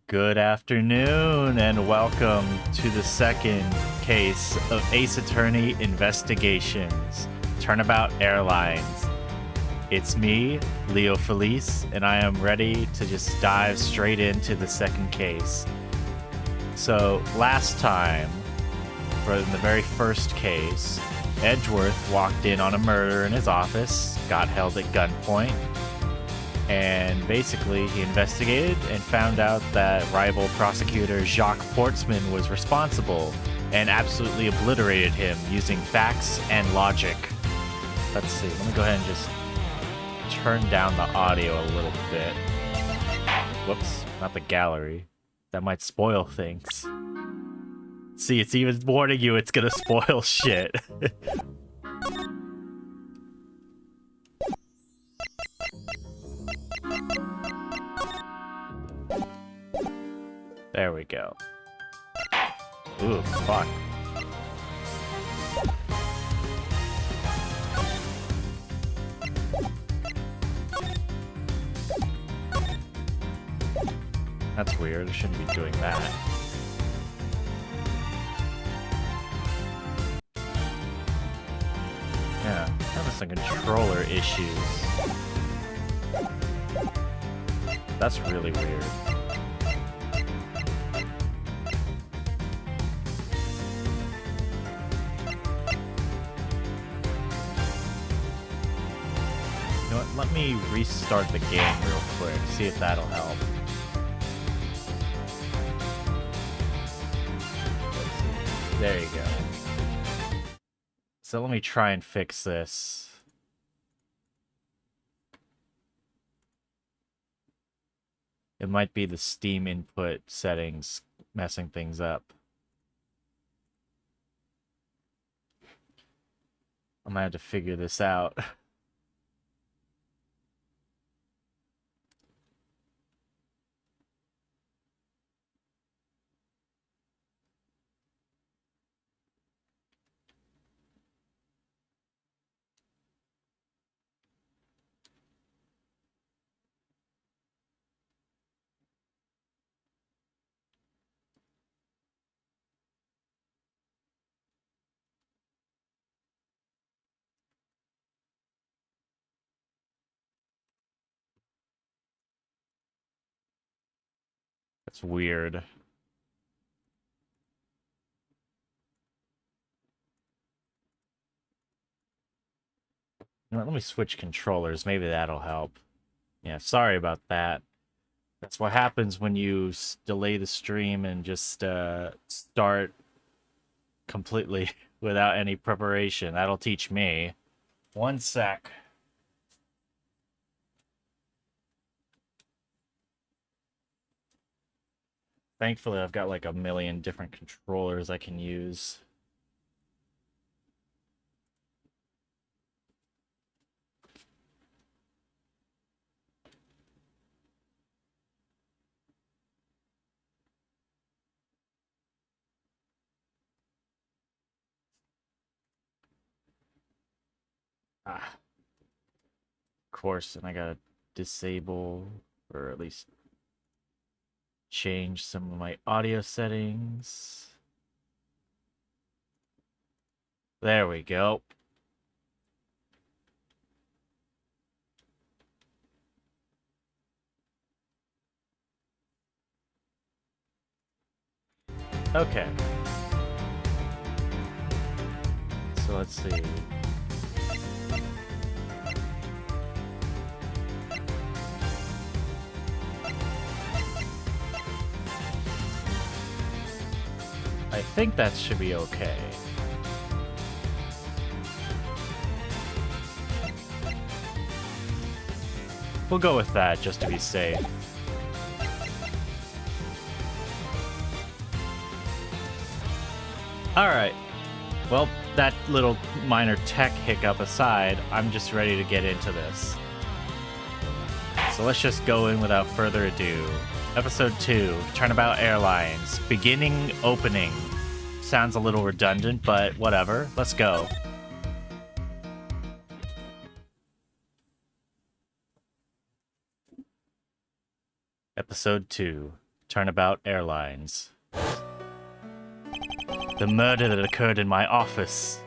Good afternoon, and welcome to the second case of Ace Attorney Investigations, Turnabout Airlines. It's me, Leo Felice, and I am ready to just dive straight into the second case. So, last time, for the very first case, Edgeworth walked in on a murder in his office, got held at gunpoint, and basically he investigated and found out that rival prosecutor Jacques Portsman was responsible and absolutely obliterated him using facts and logic. Let's see, let me go ahead and just turn down the audio a little bit. Whoops, not the gallery. That might spoil things. See, it's even warning you it's gonna spoil shit. There we go. Ooh, fuck. That's weird. I shouldn't be doing that. Yeah, having some controller issues. That's really weird. Let me restart the game real quick, see if that'll help. Let's see. There you go. So let me try and fix this. It might be the Steam input settings messing things up. I'm gonna have to figure this out. That's weird. You know what, let me switch controllers. Maybe that'll help. Yeah, sorry about that. That's what happens when you delay the stream and just start completely without any preparation. That'll teach me. One sec. Thankfully, I've got like a million different controllers I can use. Ah, of course, and I gotta disable, or at least change some of my audio settings. There we go. Okay. So let's see. I think that should be okay. We'll go with that just to be safe. Alright. Well, that little minor tech hiccup aside, I'm just ready to get into this. So let's just go in without further ado. Episode 2, Turnabout Airlines. Beginning opening. Sounds a little redundant, but whatever. Let's go. Episode 2, Turnabout Airlines. The murder that occurred in my office.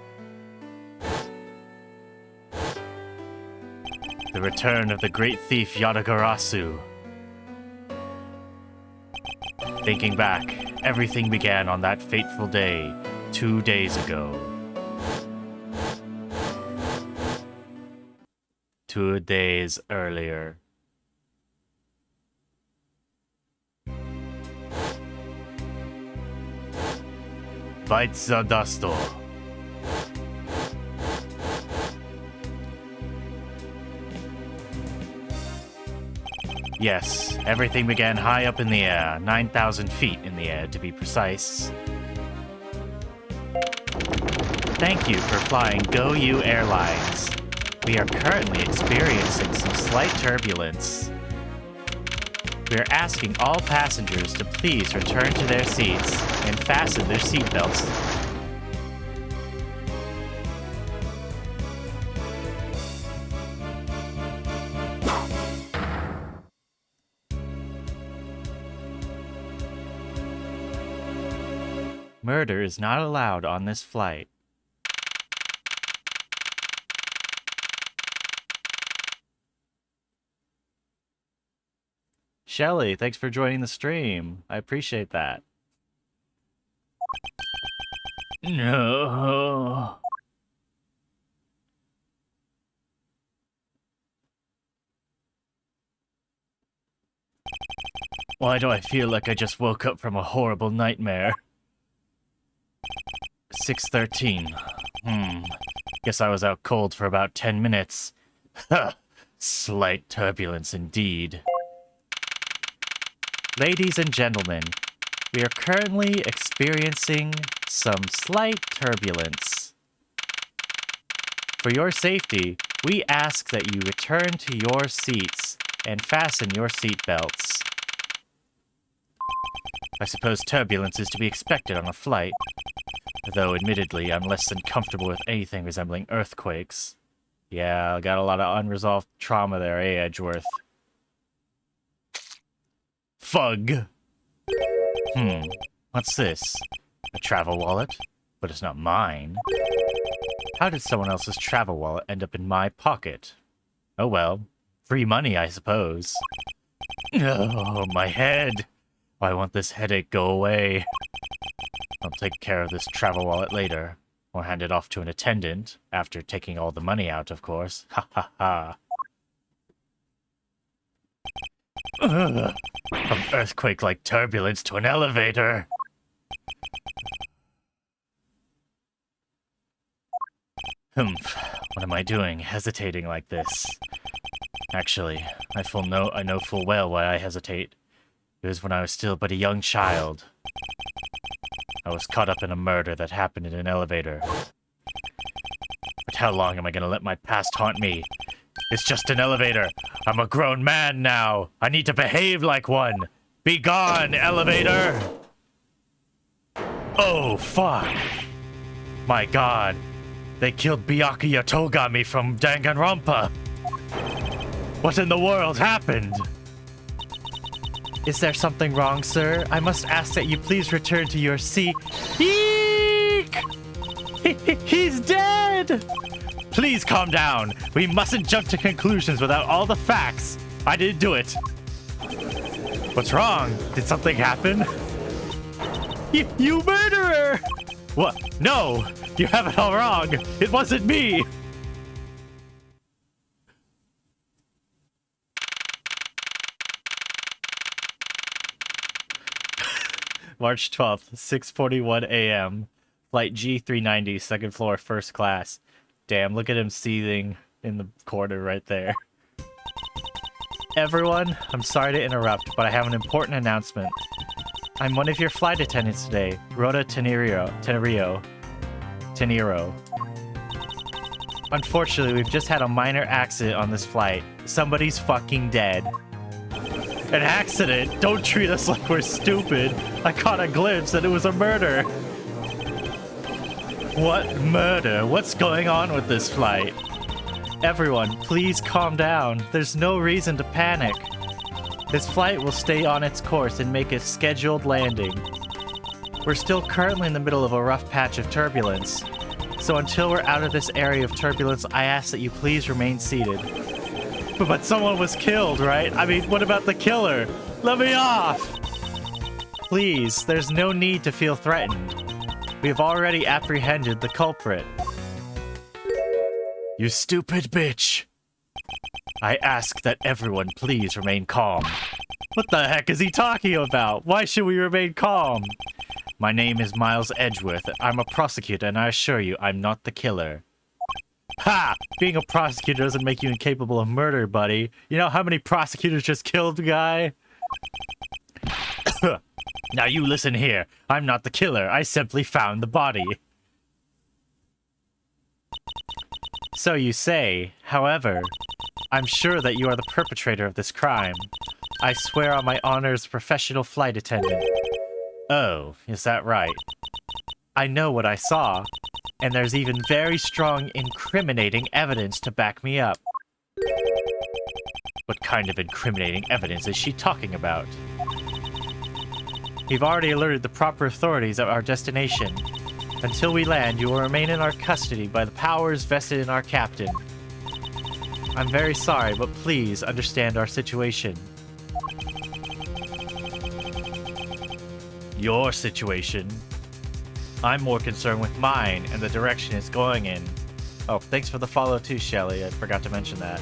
The return of the great thief Yadagarasu. Thinking back, everything began on that fateful day, 2 days ago. 2 days earlier. Bites the dusto. Yes, everything began high up in the air, 9,000 feet in the air to be precise. Thank you for flying GoU Airlines. We are currently experiencing some slight turbulence. We are asking all passengers to please return to their seats and fasten their seatbelts. Murder is not allowed on this flight. Shelly, thanks for joining the stream. I appreciate that. No. Why do I feel like I just woke up from a horrible nightmare? 6:13. Guess I was out cold for about 10 minutes. Ha! Slight turbulence indeed. Ladies and gentlemen, we are currently experiencing some slight turbulence. For your safety, we ask that you return to your seats and fasten your seatbelts. I suppose turbulence is to be expected on a flight, though admittedly I'm less than comfortable with anything resembling earthquakes. Yeah, I got a lot of unresolved trauma there, eh, Edgeworth? Fug! What's this? A travel wallet? But it's not mine. How did someone else's travel wallet end up in my pocket? Oh well, free money, I suppose. Oh, my head! I want this headache go away. I'll take care of this travel wallet later, or hand it off to an attendant, after taking all the money out, of course. Ha ha ha. From earthquake-like turbulence to an elevator. What am I doing, hesitating like this? Actually, I know full well why I hesitate. It was when I was still but a young child. I was caught up in a murder that happened in an elevator. But how long am I gonna let my past haunt me? It's just an elevator. I'm a grown man now. I need to behave like one. Be gone, elevator! Oh, fuck. My god. They killed Byakuya Togami from Danganronpa. What in the world happened? Is there something wrong, sir? I must ask that you please return to your seat. Eek! He's dead! Please calm down. We mustn't jump to conclusions without all the facts. I didn't do it. What's wrong? Did something happen? You murderer! What? No! You have it all wrong. It wasn't me. March 12th, 6:41 a.m. Flight G390, second floor, first class. Damn, look at him seething in the corner right there. Everyone, I'm sorry to interrupt, but I have an important announcement. I'm one of your flight attendants today, Rhoda Tenero. Unfortunately, we've just had a minor accident on this flight. Somebody's fucking dead. An accident? Don't treat us like we're stupid. I caught a glimpse and it was a murder. What murder? What's going on with this flight? Everyone, please calm down. There's no reason to panic. This flight will stay on its course and make a scheduled landing. We're still currently in the middle of a rough patch of turbulence, so until we're out of this area of turbulence, I ask that you please remain seated. But someone was killed, right? I mean, what about the killer? Let me off! Please, there's no need to feel threatened. We have already apprehended the culprit. You stupid bitch! I ask that everyone please remain calm. What the heck is he talking about? Why should we remain calm? My name is Miles Edgeworth. I'm a prosecutor, and I assure you, I'm not the killer. Ha! Being a prosecutor doesn't make you incapable of murder, buddy. You know how many prosecutors just killed the guy? Now you listen here. I'm not the killer. I simply found the body. So you say. However, I'm sure that you are the perpetrator of this crime. I swear on my honor as a professional flight attendant. Oh, is that right? I know what I saw, and there's even very strong incriminating evidence to back me up. What kind of incriminating evidence is she talking about? We've already alerted the proper authorities of our destination. Until we land, you will remain in our custody by the powers vested in our captain. I'm very sorry, but please understand our situation. Your situation? I'm more concerned with mine and the direction it's going in. Oh, thanks for the follow too, Shelly. I forgot to mention that.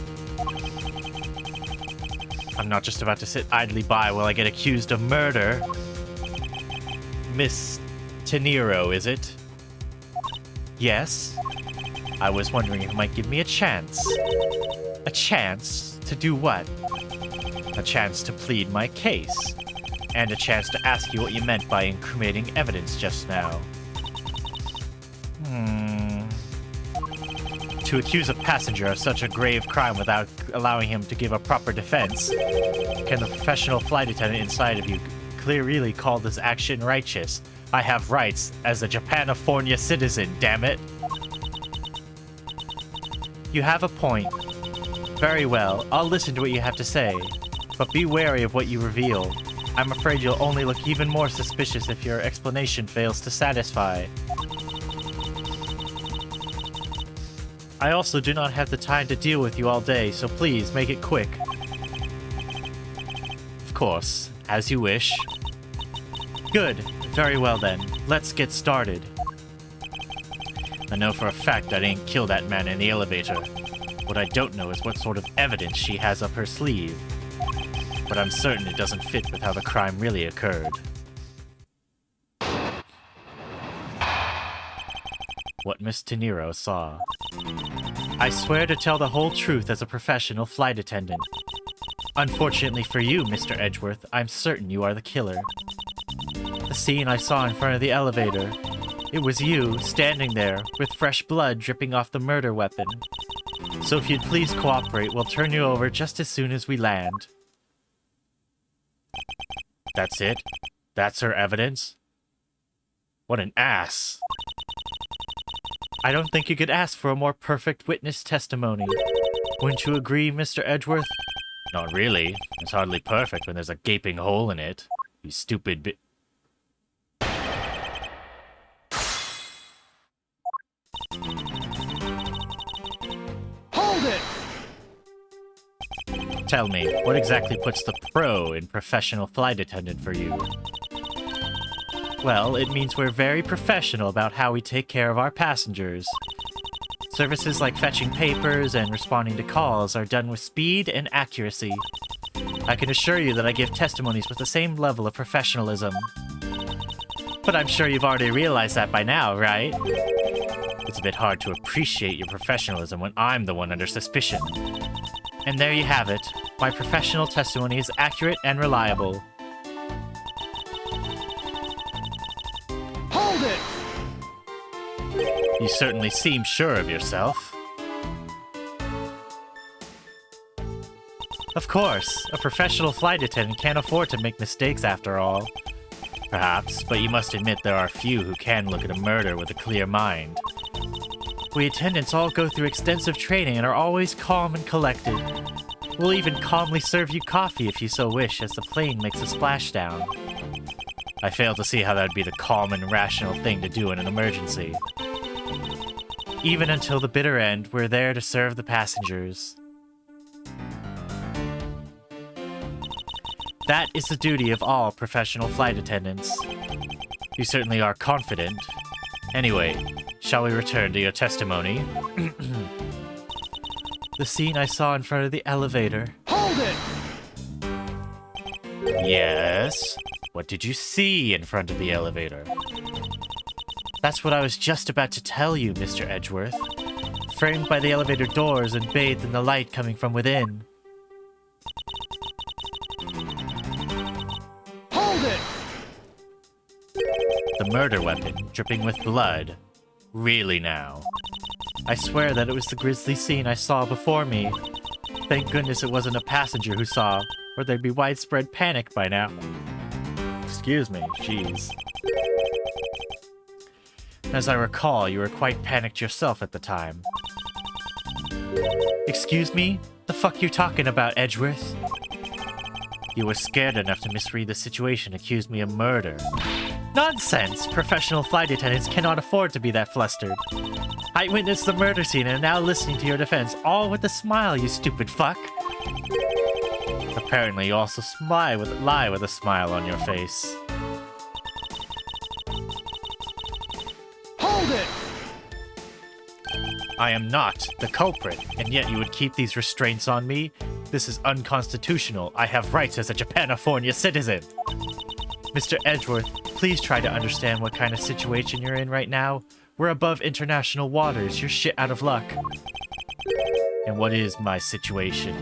I'm not just about to sit idly by while I get accused of murder. Miss Teniro, is it? Yes? I was wondering if you might give me a chance. A chance to do what? A chance to plead my case. And a chance to ask you what you meant by incriminating evidence just now. To accuse a passenger of such a grave crime without allowing him to give a proper defense. Can the professional flight attendant inside of you really call this action righteous? I have rights as a Japanifornia citizen, damn it. You have a point. Very well, I'll listen to what you have to say. But be wary of what you reveal. I'm afraid you'll only look even more suspicious if your explanation fails to satisfy. I also do not have the time to deal with you all day, so please make it quick. Of course, as you wish. Good. Very well then. Let's get started. I know for a fact I didn't kill that man in the elevator. What I don't know is what sort of evidence she has up her sleeve. But I'm certain it doesn't fit with how the crime really occurred. What Miss Teniro saw. I swear to tell the whole truth as a professional flight attendant. Unfortunately for you, Mr. Edgeworth, I'm certain you are the killer. The scene I saw in front of the elevator. It was you, standing there, with fresh blood dripping off the murder weapon. So if you'd please cooperate, we'll turn you over just as soon as we land. That's it? That's her evidence? What an ass. I don't think you could ask for a more perfect witness testimony. Wouldn't you agree, Mr. Edgeworth? Not really. It's hardly perfect when there's a gaping hole in it. You stupid Hold it! Tell me, what exactly puts the pro in professional flight attendant for you? Well, it means we're very professional about how we take care of our passengers. Services like fetching papers and responding to calls are done with speed and accuracy. I can assure you that I give testimonies with the same level of professionalism. But I'm sure you've already realized that by now, right? It's a bit hard to appreciate your professionalism when I'm the one under suspicion. And there you have it. My professional testimony is accurate and reliable. Hold it! You certainly seem sure of yourself. Of course, a professional flight attendant can't afford to make mistakes after all. Perhaps, but you must admit there are few who can look at a murder with a clear mind. We attendants all go through extensive training and are always calm and collected. We'll even calmly serve you coffee if you so wish as the plane makes a splashdown. I fail to see how that would be the calm and rational thing to do in an emergency. Even until the bitter end, we're there to serve the passengers. That is the duty of all professional flight attendants. You certainly are confident. Anyway, shall we return to your testimony? The scene I saw in front of the elevator. Hold it! Yes? What did you see in front of the elevator? That's what I was just about to tell you, Mr. Edgeworth. Framed by the elevator doors and bathed in the light coming from within. Hold it! The murder weapon, dripping with blood. Really now. I swear that it was the grisly scene I saw before me. Thank goodness it wasn't a passenger who saw, or there'd be widespread panic by now. Excuse me, jeez. As I recall, you were quite panicked yourself at the time. Excuse me? The fuck you talking about, Edgeworth? You were scared enough to misread the situation and accuse me of murder. Nonsense! Professional flight attendants cannot afford to be that flustered. I witnessed the murder scene and am now listening to your defense, all with a smile, you stupid fuck. Apparently you also lie with a smile on your face. Hold it! I am not the culprit, and yet you would keep these restraints on me? This is unconstitutional. I have rights as a Japanifornia citizen. Mr. Edgeworth, please try to understand what kind of situation you're in right now. We're above international waters. You're shit out of luck. And what is my situation?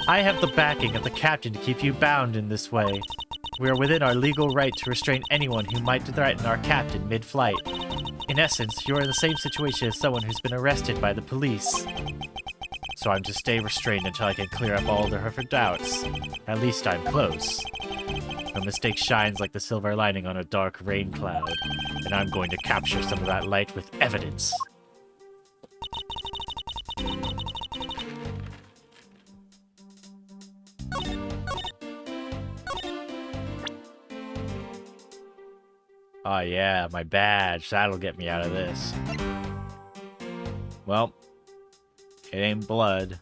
I have the backing of the captain to keep you bound in this way. We are within our legal right to restrain anyone who might threaten our captain mid-flight. In essence, you are in the same situation as someone who's been arrested by the police. So I'm to stay restrained until I can clear up all of her doubts. At least I'm close. A mistake shines like the silver lining on a dark rain cloud, and I'm going to capture some of that light with evidence. Oh yeah, my badge. That'll get me out of this. Well, it ain't blood.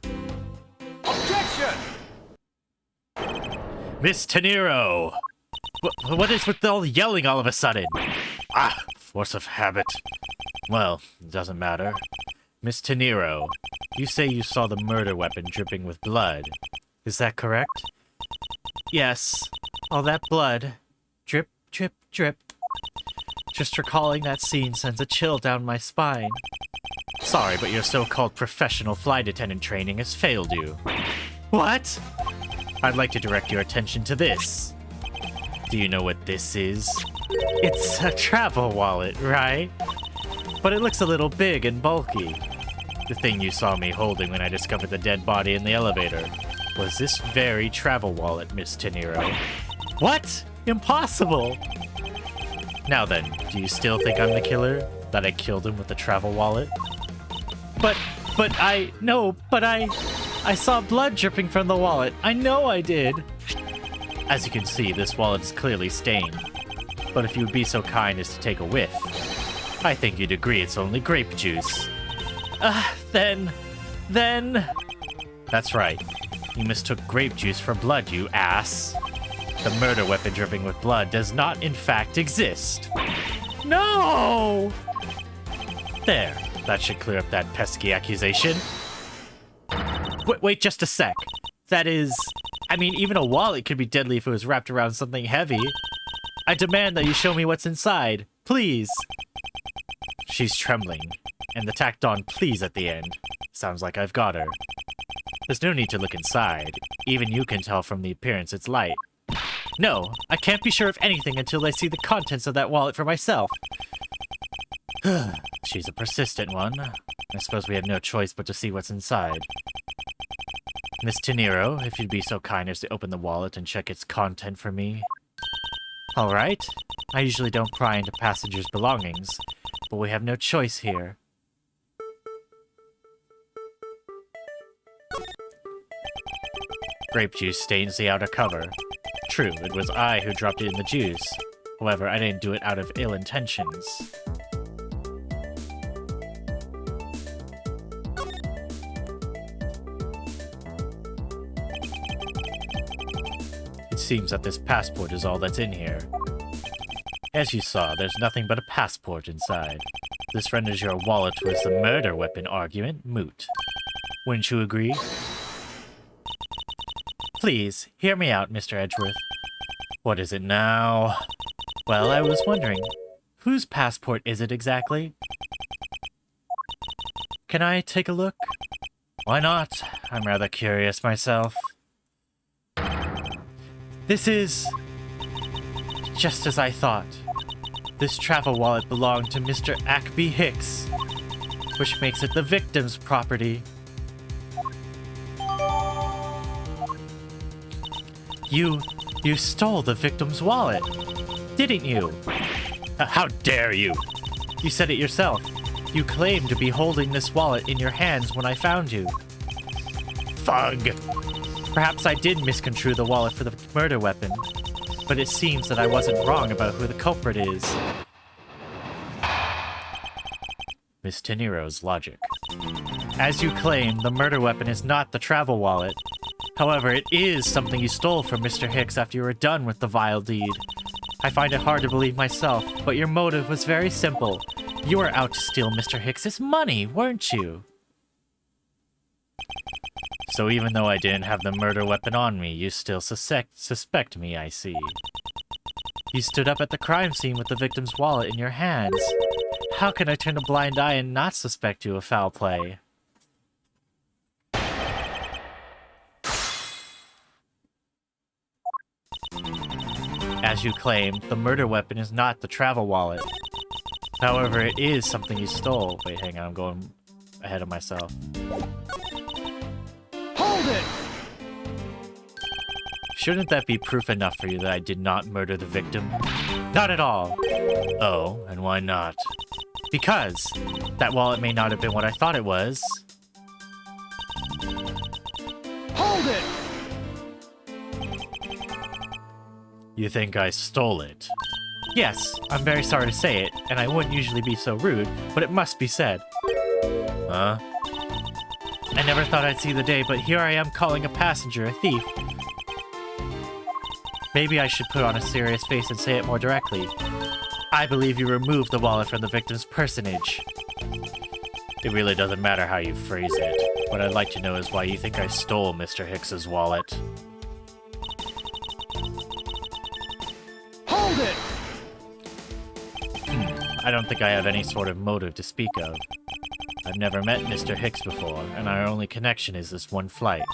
Objection! Miss Tenero! What is with all the yelling all of a sudden? Ah, force of habit. Well, it doesn't matter. Miss Tenero, you say you saw the murder weapon dripping with blood. Is that correct? Yes. All that blood. Drip, drip, drip. Just recalling that scene sends a chill down my spine. Sorry, but your so-called professional flight attendant training has failed you. What? I'd like to direct your attention to this. Do you know what this is? It's a travel wallet, right? But it looks a little big and bulky. The thing you saw me holding when I discovered the dead body in the elevator was this very travel wallet, Miss Tenero. What? Impossible! Now then, do you still think I'm the killer? That I killed him with the travel wallet? But I saw blood dripping from the wallet. I know I did. As you can see, this wallet is clearly stained. But if you would be so kind as to take a whiff, I think you'd agree it's only grape juice. Then... That's right. You mistook grape juice for blood, you ass. The murder weapon dripping with blood does not, in fact, exist. No! There. That should clear up that pesky accusation. Wait just a sec. That is... I mean, even a wallet could be deadly if it was wrapped around something heavy. I demand that you show me what's inside. Please. She's trembling. And the tacked on please at the end. Sounds like I've got her. There's no need to look inside. Even you can tell from the appearance it's light. No, I can't be sure of anything until I see the contents of that wallet for myself. She's a persistent one. I suppose we have no choice but to see what's inside. Miss Tenero, if you'd be so kind as to open the wallet and check its content for me. All right. I usually don't pry into passengers' belongings, but we have no choice here. Grape juice stains the outer cover. True, it was I who dropped it in the juice. However, I didn't do it out of ill intentions. It seems that this passport is all that's in here. As you saw, there's nothing but a passport inside. This renders your wallet towards the murder weapon argument moot. Wouldn't you agree? Please, hear me out, Mr. Edgeworth. What is it now? Well, I was wondering, whose passport is it exactly? Can I take a look? Why not? I'm rather curious myself. This is... just as I thought. This travel wallet belonged to Mr. Ackby Hicks, which makes it the victim's property. You stole the victim's wallet, didn't you? How dare you? You said it yourself. You claimed to be holding this wallet in your hands when I found you. Fug! Perhaps I did misconstrue the wallet for the murder weapon, but it seems that I wasn't wrong about who the culprit is. Miss Tenero's logic. As you claim, the murder weapon is not the travel wallet. However, it is something you stole from Mr. Hicks after you were done with the vile deed. I find it hard to believe myself, but your motive was very simple. You were out to steal Mr. Hicks's money, weren't you? So even though I didn't have the murder weapon on me, you still suspect me, I see. You stood up at the crime scene with the victim's wallet in your hands. How can I turn a blind eye and not suspect you of foul play? As you claim, the murder weapon is not the travel wallet. However, it is something you stole. Wait, hang on, I'm going ahead of myself. Hold it! Shouldn't that be proof enough for you that I did not murder the victim? Not at all. Oh, and why not? Because that wallet may not have been what I thought it was. Hold it! You think I stole it? Yes, I'm very sorry to say it, and I wouldn't usually be so rude, but it must be said. Huh? I never thought I'd see the day, but here I am calling a passenger a thief. Maybe I should put on a serious face and say it more directly. I believe you removed the wallet from the victim's personage. It really doesn't matter how you phrase it. What I'd like to know is why you think I stole Mr. Hicks's wallet. Hold it! I don't think I have any sort of motive to speak of. I've never met Mr. Hicks before, and our only connection is this one flight.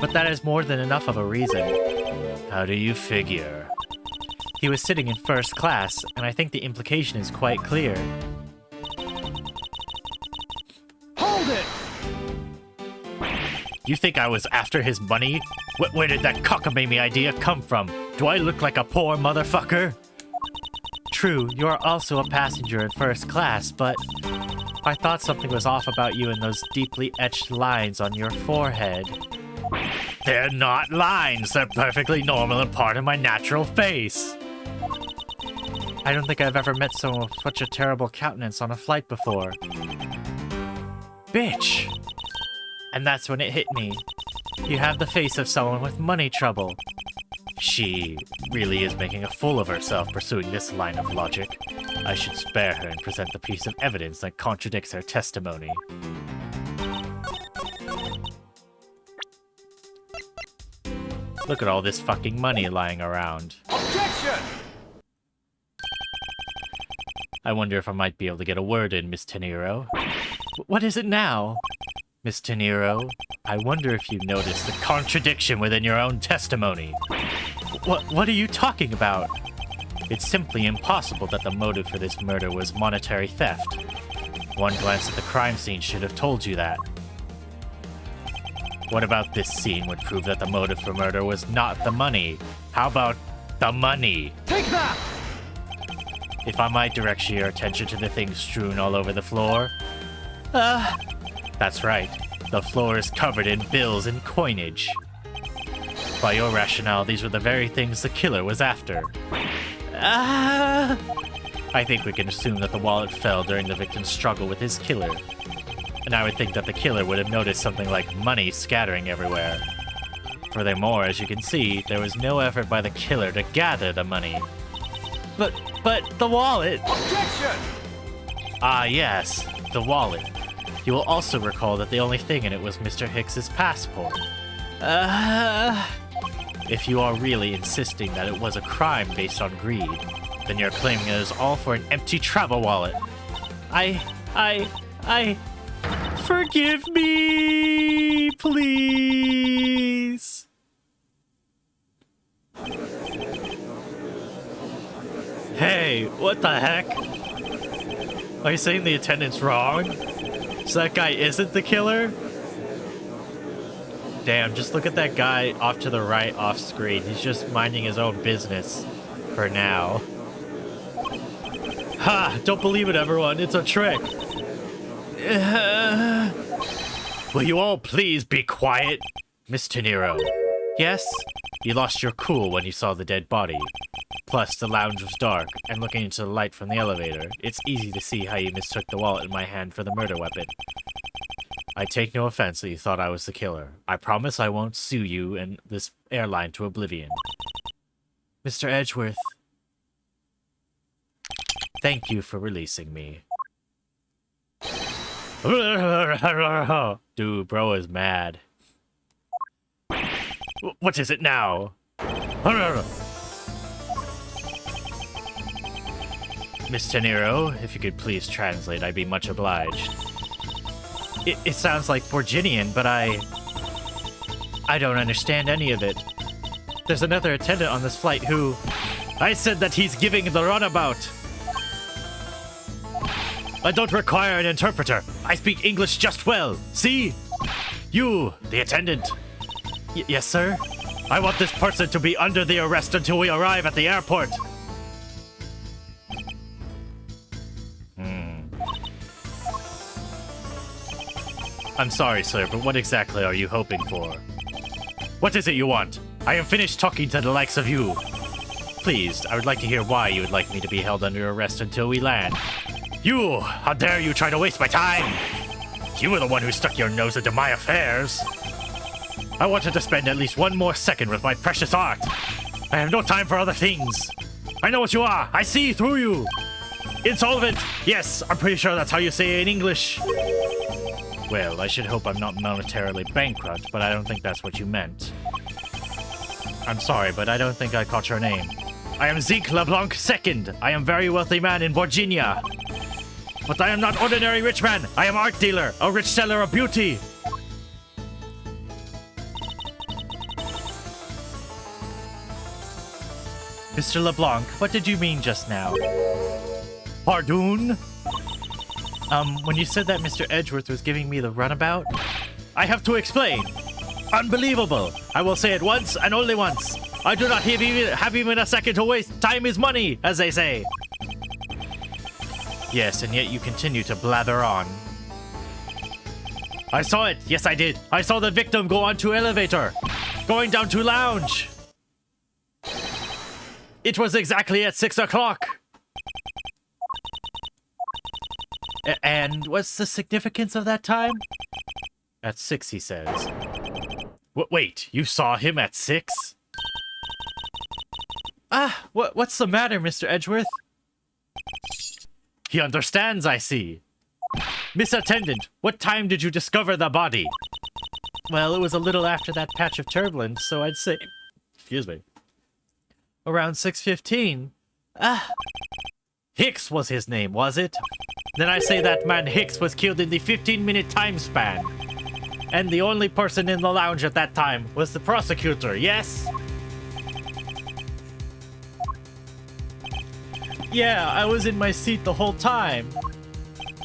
But that is more than enough of a reason. How do you figure? He was sitting in first class, and I think the implication is quite clear. Hold it! You think I was after his money? Where did that cockamamie idea come from? Do I look like a poor motherfucker? True, you are also a passenger in first class, but I thought something was off about you in those deeply etched lines on your forehead. They're not lines, they're perfectly normal and part of my natural face. I don't think I've ever met someone with such a terrible countenance on a flight before. Bitch! And that's when it hit me. You have the face of someone with money trouble. She really is making a fool of herself pursuing this line of logic. I should spare her and present the piece of evidence that contradicts her testimony. Look at all this fucking money lying around. Objection! I wonder if I might be able to get a word in, Miss Tenero. What is it now? Miss Tenero, I wonder if you noticed the contradiction within your own testimony. What are you talking about? It's simply impossible that the motive for this murder was monetary theft. One glance at the crime scene should have told you that. What about this scene would prove that the motive for murder was not the money? How about the money? Take that! If I might direct your attention to the things strewn all over the floor. That's right. The floor is covered in bills and coinage. By your rationale, these were the very things the killer was after. I think we can assume that the wallet fell during the victim's struggle with his killer. And I would think that the killer would have noticed something like money scattering everywhere. Furthermore, as you can see, there was no effort by the killer to gather the money. But the wallet! Objection! Ah, yes, the wallet. You will also recall that the only thing in it was Mr. Hicks's passport. If you are really insisting that it was a crime based on greed, then you're claiming it is all for an empty travel wallet. Forgive me, please. Hey, what the heck? Are you saying the attendant's wrong? So that guy isn't the killer? Damn, just look at that guy off to the right off screen. He's just minding his own business for now. Ha! Don't believe it, everyone. It's a trick. Will you all please be quiet? Mr. Nero. Yes? You lost your cool when you saw the dead body. Plus, the lounge was dark, and looking into the light from the elevator, it's easy to see how you mistook the wallet in my hand for the murder weapon. I take no offense that you thought I was the killer. I promise I won't sue you and this airline to oblivion. Mr. Edgeworth, thank you for releasing me. Dude, bro is mad. What is it now? Mr. Nero, if you could please translate, I'd be much obliged. It sounds like Borginian, but I don't understand any of it. There's another attendant on this flight who... I said that he's giving the runabout. I don't require an interpreter. I speak English just well. See? You, the attendant. Yes, sir? I want this person to be under the arrest until we arrive at the airport. I'm sorry, sir, but what exactly are you hoping for? What is it you want? I am finished talking to the likes of you. Please, I would like to hear why you would like me to be held under arrest until we land. You! How dare you try to waste my time! You were the one who stuck your nose into my affairs. I wanted to spend at least one more second with my precious art. I have no time for other things. I know what you are. I see through you. Insolvent. Yes, I'm pretty sure that's how you say it in English. Well, I should hope I'm not monetarily bankrupt, but I don't think that's what you meant. I'm sorry, but I don't think I caught your name. I am Zeke LeBlanc II. I am very wealthy man in Virginia. But I am not ordinary rich man. I am art dealer, a rich seller of beauty. Mr. LeBlanc, what did you mean just now? Pardon? When you said that Mr. Edgeworth was giving me the runabout, I have to explain. Unbelievable. I will say it once and only once. I do not have even a second to waste. Time is money, as they say. Yes, and yet you continue to blather on. I saw it. Yes, I did. I saw the victim go onto elevator, going down to lounge. It was exactly at 6 o'clock. And what's the significance of that time? At 6, he says. Wait, you saw him at 6? What's the matter, Mr. Edgeworth? He understands, I see. Miss Attendant, what time did you discover the body? Well, it was a little after that patch of turbulence, so I'd say... Excuse me. Around 6:15. Hicks was his name, was it? Then I say that man Hicks was killed in the 15-minute time span. And the only person in the lounge at that time was the prosecutor, yes? Yeah, I was in my seat the whole time.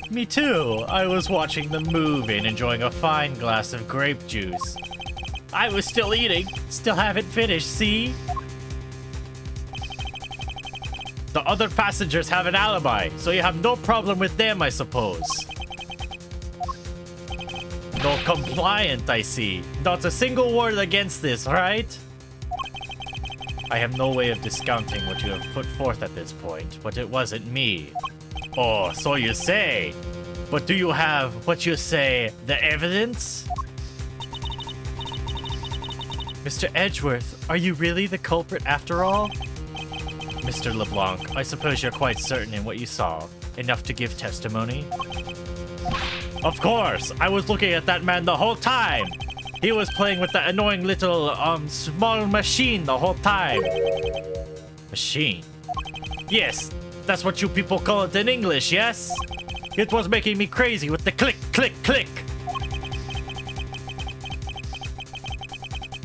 Me too. I was watching the movie and enjoying a fine glass of grape juice. I was still eating. Still haven't finished, see? The other passengers have an alibi, so you have no problem with them, I suppose. No compliant, I see. Not a single word against this, right? I have no way of discounting what you have put forth at this point, but it wasn't me. Oh, so you say. But do you have, what you say, the evidence? Mr. Edgeworth, are you really the culprit after all? Mr. LeBlanc, I suppose you're quite certain in what you saw. Enough to give testimony? Of course! I was looking at that man the whole time! He was playing with that annoying little, small machine the whole time. Machine? Yes, that's what you people call it in English, yes? It was making me crazy with the click, click, click!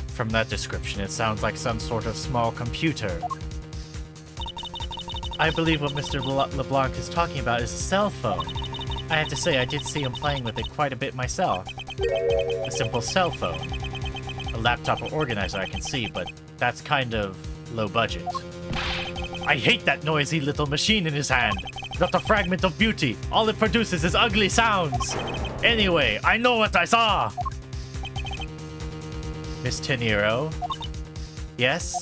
From that description, it sounds like some sort of small computer. I believe what Mr. LeBlanc is talking about is a cell phone. I have to say, I did see him playing with it quite a bit myself. A simple cell phone. A laptop or organizer I can see, but that's kind of low budget. I hate that noisy little machine in his hand. Not a fragment of beauty. All it produces is ugly sounds. Anyway, I know what I saw. Miss Teniro? Yes?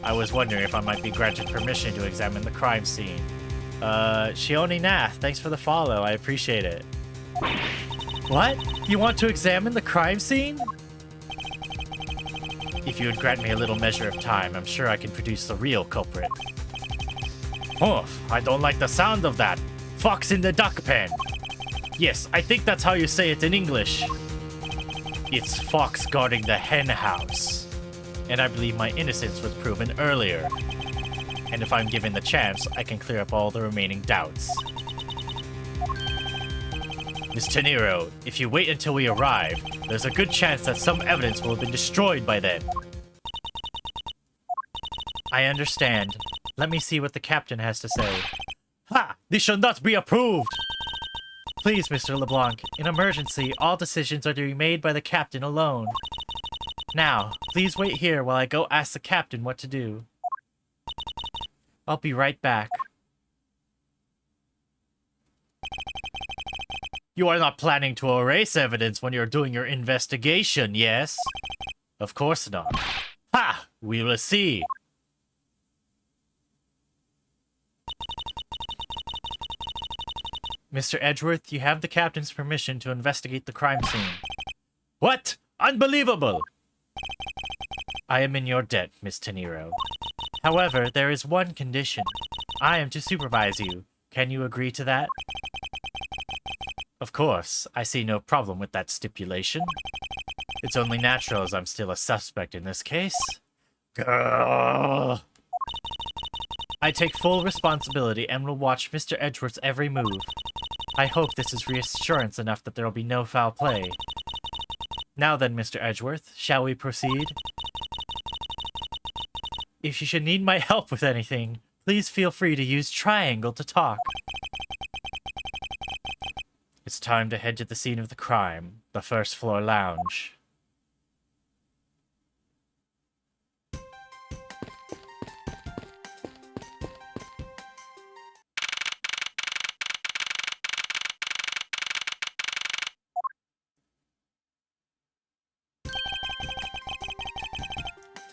I was wondering if I might be granted permission to examine the crime scene. Shioni Nath, thanks for the follow. I appreciate it. What? You want to examine the crime scene? If you would grant me a little measure of time, I'm sure I can produce the real culprit. Oof, I don't like the sound of that. Fox in the duck pen. Yes, I think that's how you say it in English. It's fox guarding the hen house. And I believe my innocence was proven earlier. And if I'm given the chance, I can clear up all the remaining doubts. Miss Teniro, if you wait until we arrive, there's a good chance that some evidence will have been destroyed by then. I understand. Let me see what the captain has to say. Ha! This shall not be approved! Please, Mr. LeBlanc, in emergency, all decisions are to be made by the captain alone. Now, please wait here while I go ask the captain what to do. I'll be right back. You are not planning to erase evidence when you're doing your investigation, yes? Of course not. Ha! We will see. Mr. Edgeworth, you have the captain's permission to investigate the crime scene. What? Unbelievable! I am in your debt, Miss Teniro. However, there is one condition. I am to supervise you. Can you agree to that? Of course, I see no problem with that stipulation. It's only natural as I'm still a suspect in this case. Grrr. I take full responsibility and will watch Mr. Edgeworth's every move. I hope this is reassurance enough that there will be no foul play. Now then, Mr. Edgeworth, shall we proceed? If you should need my help with anything, please feel free to use triangle to talk. It's time to head to the scene of the crime, the first floor lounge.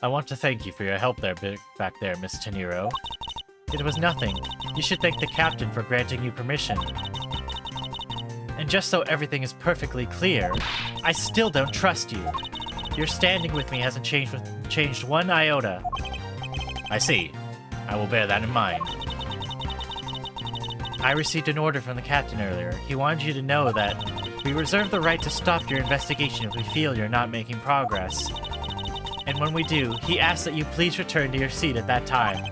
I want to thank you for your help there, back there, Miss Teniro. It was nothing. You should thank the captain for granting you permission. And just so everything is perfectly clear, I still don't trust you. Your standing with me hasn't changed one iota. I see. I will bear that in mind. I received an order from the captain earlier. He wanted you to know that we reserve the right to stop your investigation if we feel you're not making progress. And when we do, he asks that you please return to your seat at that time.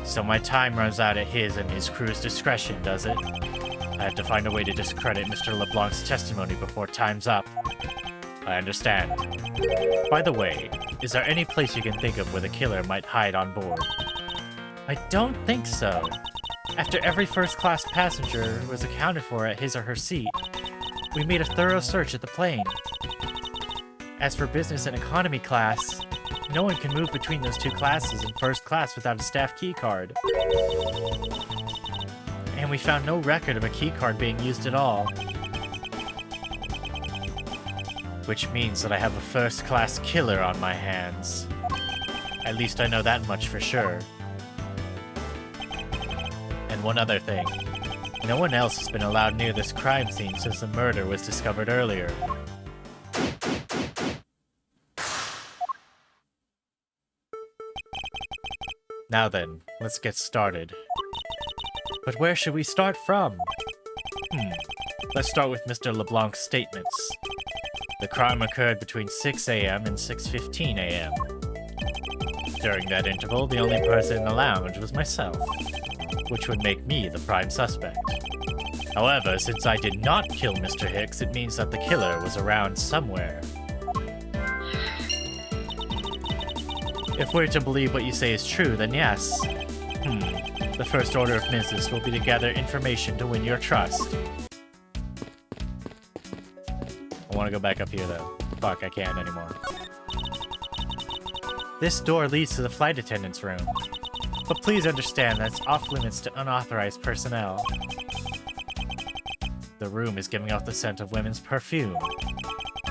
So my time runs out at his and his crew's discretion, does it? I have to find a way to discredit Mr. LeBlanc's testimony before time's up. I understand. By the way, is there any place you can think of where the killer might hide on board? I don't think so. After every first-class passenger was accounted for at his or her seat, we made a thorough search of the plane. As for business and economy class, no one can move between those two classes in first class without a staff key card. And we found no record of a key card being used at all. Which means that I have a first-class killer on my hands. At least I know that much for sure. And one other thing. No one else has been allowed near this crime scene since the murder was discovered earlier. Now then, let's get started. But where should we start from? Let's start with Mr. LeBlanc's statements. The crime occurred between 6 a.m. and 6:15 a.m. During that interval, the only person in the lounge was myself, which would make me the prime suspect. However, since I did not kill Mr. Hicks, it means that the killer was around somewhere. If we're to believe what you say is true, then yes. The first order of business will be to gather information to win your trust. I want to go back up here, though. Fuck, I can't anymore. This door leads to the flight attendant's room. But please understand that it's off-limits to unauthorized personnel. The room is giving off the scent of women's perfume.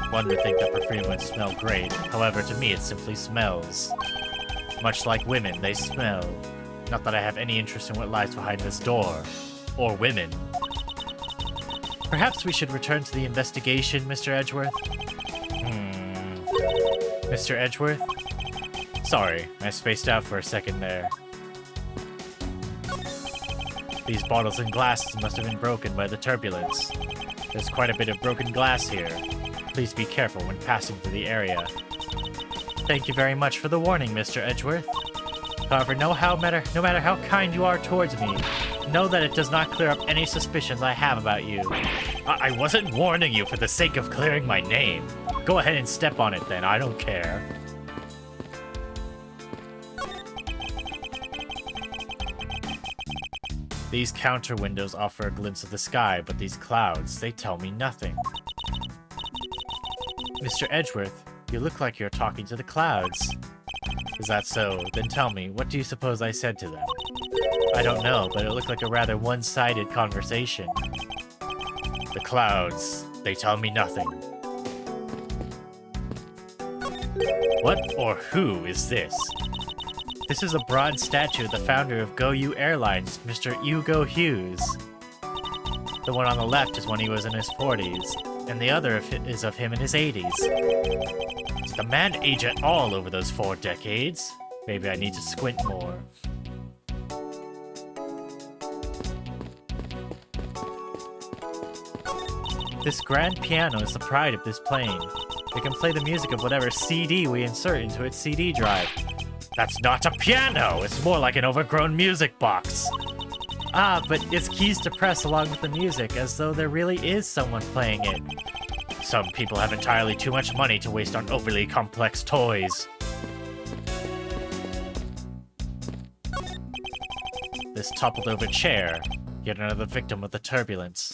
One would think that perfume would smell great, however, to me it simply smells. Much like women, they smell. Not that I have any interest in what lies behind this door. Or women. Perhaps we should return to the investigation, Mr. Edgeworth? Mr. Edgeworth? Sorry, I spaced out for a second there. These bottles and glasses must have been broken by the turbulence. There's quite a bit of broken glass here. Please be careful when passing through the area. Thank you very much for the warning, Mr. Edgeworth. However, no matter how kind you are towards me, know that it does not clear up any suspicions I have about you. I wasn't warning you for the sake of clearing my name. Go ahead and step on it then, I don't care. These counter windows offer a glimpse of the sky, but these clouds, they tell me nothing. Mr. Edgeworth, you look like you're talking to the clouds. Is that so? Then tell me, what do you suppose I said to them? I don't know, but it looked like a rather one-sided conversation. The clouds, they tell me nothing. What or who is this? This is a bronze statue of the founder of GoU Airlines, Mr. Hugo Hughes. The one on the left is when he was in his 40s, and the other is of him in his 80s. Did the man age at all over those 4 decades? Maybe I need to squint more. This grand piano is the pride of this plane. It can play the music of whatever CD we insert into its CD drive. That's not a piano! It's more like an overgrown music box! Ah, but it's keys to press along with the music, as though there really is someone playing it. Some people have entirely too much money to waste on overly complex toys. This toppled over chair, yet another victim of the turbulence.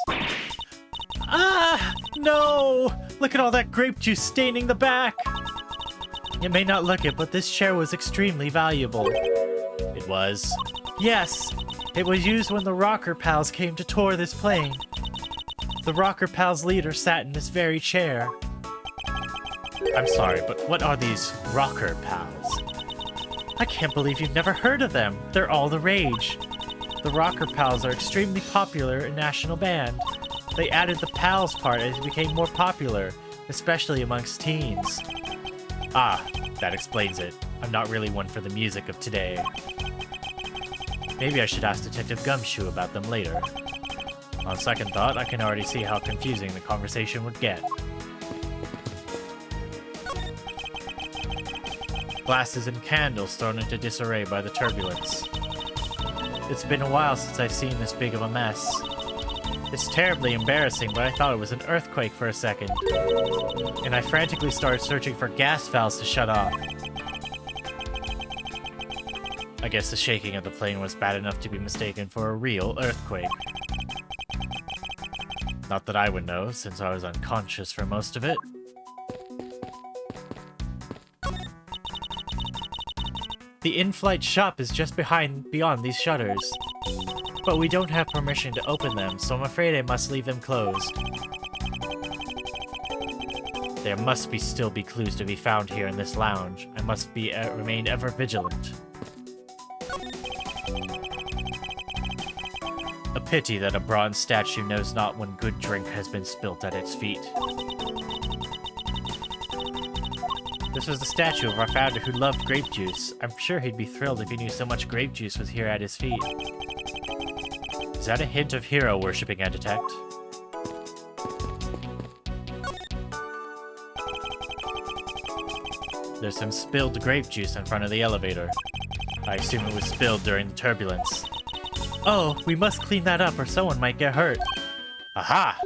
Ah! No! Look at all that grape juice staining the back! You may not look it, but this chair was extremely valuable. It was? Yes! It was used when the Rocker Pals came to tour this plane. The Rocker Pals leader sat in this very chair. I'm sorry, but what are these Rocker Pals? I can't believe you've never heard of them. They're all the rage. The Rocker Pals are extremely popular in national band. They added the pals part as it became more popular, especially amongst teens. Ah, that explains it. I'm not really one for the music of today. Maybe I should ask Detective Gumshoe about them later. On second thought, I can already see how confusing the conversation would get. Glasses and candles thrown into disarray by the turbulence. It's been a while since I've seen this big of a mess. It's terribly embarrassing, but I thought it was an earthquake for a second. And I frantically started searching for gas valves to shut off. I guess the shaking of the plane was bad enough to be mistaken for a real earthquake. Not that I would know, since I was unconscious for most of it. The in-flight shop is just beyond these shutters. But we don't have permission to open them, so I'm afraid I must leave them closed. There must still be clues to be found here in this lounge. I must remain ever vigilant. A pity that a bronze statue knows not when good drink has been spilt at its feet. This was the statue of our founder who loved grape juice. I'm sure he'd be thrilled if he knew so much grape juice was here at his feet. Is that a hint of hero worshipping I detect? There's some spilled grape juice in front of the elevator. I assume it was spilled during the turbulence. Oh, we must clean that up or someone might get hurt. Aha!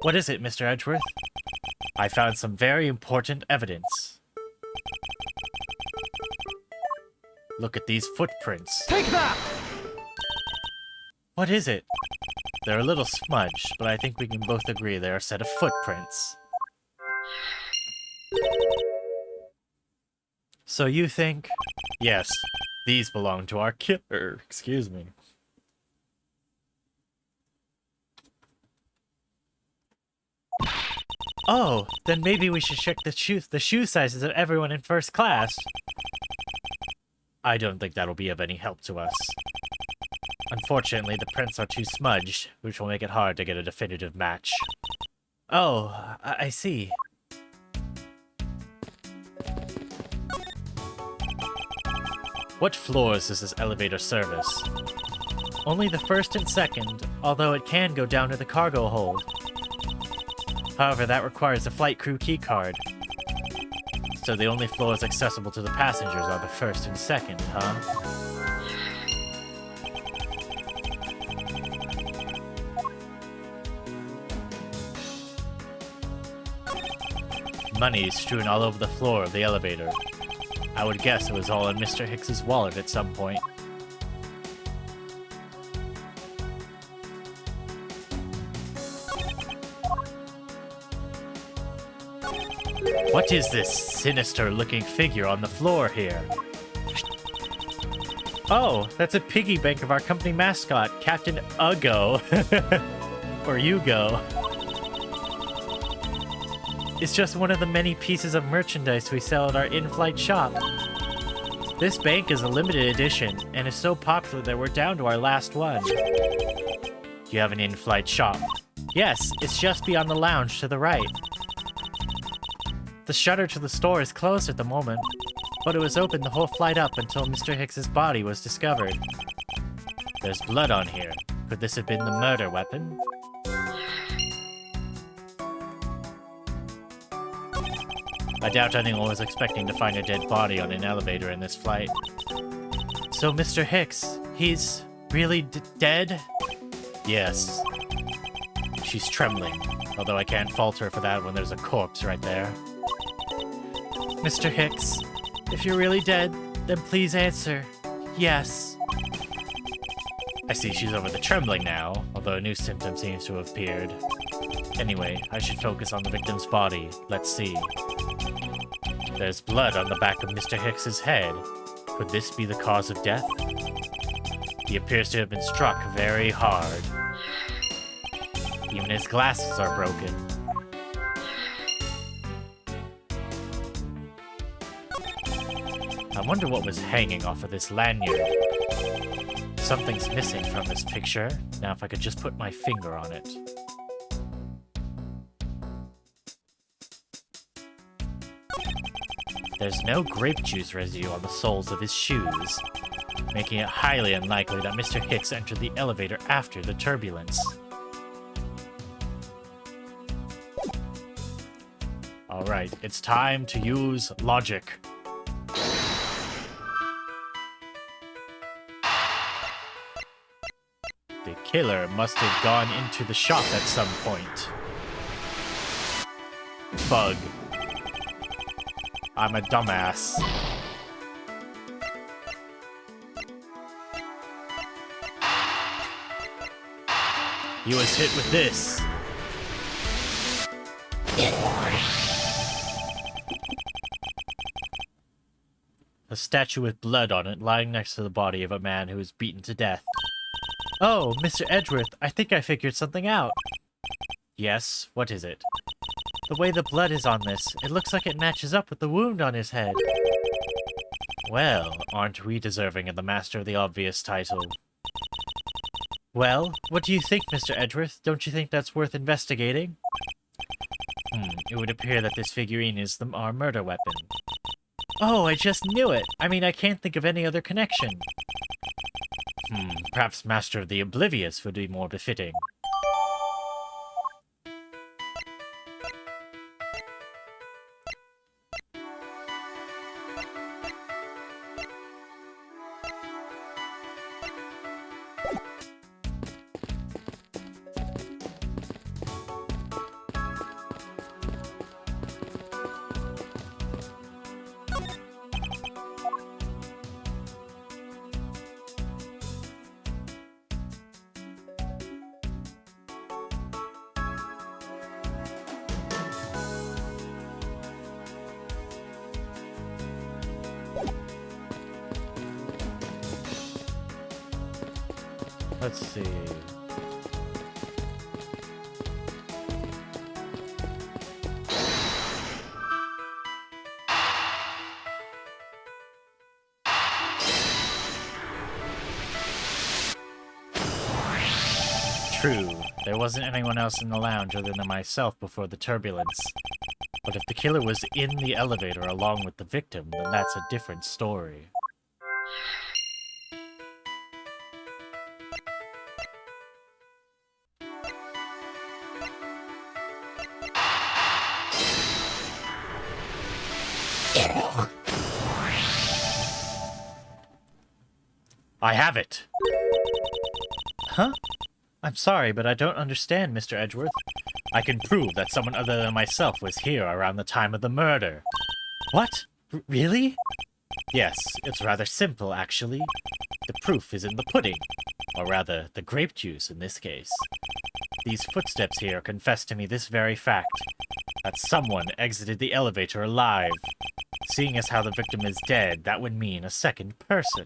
What is it, Mr. Edgeworth? I found some very important evidence. Look at these footprints. Take that! What is it? They're a little smudged, but I think we can both agree they're a set of footprints. So you think... Yes, these belong to our killer. Excuse me. Oh, then maybe we should check the shoe sizes of everyone in first class. I don't think that'll be of any help to us. Unfortunately, the prints are too smudged, which will make it hard to get a definitive match. Oh, I see. What floors does this elevator service? Only the first and second, although it can go down to the cargo hold. However, that requires a flight crew keycard. So the only floors accessible to the passengers are the first and second, huh? Money is strewn all over the floor of the elevator. I would guess it was all in Mr. Hicks's wallet at some point. What is this sinister-looking figure on the floor here? Oh, that's a piggy bank of our company mascot, Captain Uggo. Or Yugo. It's just one of the many pieces of merchandise we sell at our in-flight shop. This bank is a limited edition, and is so popular that we're down to our last one. You have an in-flight shop? Yes, it's just beyond the lounge to the right. The shutter to the store is closed at the moment, but it was open the whole flight up until Mr. Hicks's body was discovered. There's blood on here. Could this have been the murder weapon? I doubt anyone was expecting to find a dead body on an elevator in this flight. So Mr. Hicks, he's really dead? Yes. She's trembling, although I can't fault her for that when there's a corpse right there. Mr. Hicks, if you're really dead, then please answer. Yes. I see she's over the trembling now, although a new symptom seems to have appeared. Anyway, I should focus on the victim's body. Let's see. There's blood on the back of Mr. Hicks's head. Could this be the cause of death? He appears to have been struck very hard. Even his glasses are broken. I wonder what was hanging off of this lanyard. Something's missing from this picture. Now if I could just put my finger on it. There's no grape juice residue on the soles of his shoes, making it highly unlikely that Mr. Hicks entered the elevator after the turbulence. Alright, it's time to use logic. The killer must have gone into the shop at some point. Bug. I'm a dumbass. He was hit with this. A statue with blood on it lying next to the body of a man who was beaten to death. Oh, Mr. Edgeworth, I think I figured something out. Yes, what is it? The way the blood is on this, it looks like it matches up with the wound on his head. Well, aren't we deserving of the Master of the Obvious title? Well, what do you think, Mr. Edgeworth? Don't you think that's worth investigating? It would appear that this figurine is our murder weapon. Oh, I just knew it! I mean, I can't think of any other connection. Perhaps Master of the Oblivious would be more befitting. Let's see. True, there wasn't anyone else in the lounge other than myself before the turbulence. But if the killer was in the elevator along with the victim, then that's a different story. I have it! Huh? I'm sorry, but I don't understand, Mr. Edgeworth. I can prove that someone other than myself was here around the time of the murder. What? Really? Yes, it's rather simple, actually. The proof is in the pudding. Or rather, the grape juice in this case. These footsteps here confess to me this very fact. That someone exited the elevator alive. Seeing as how the victim is dead, that would mean a second person.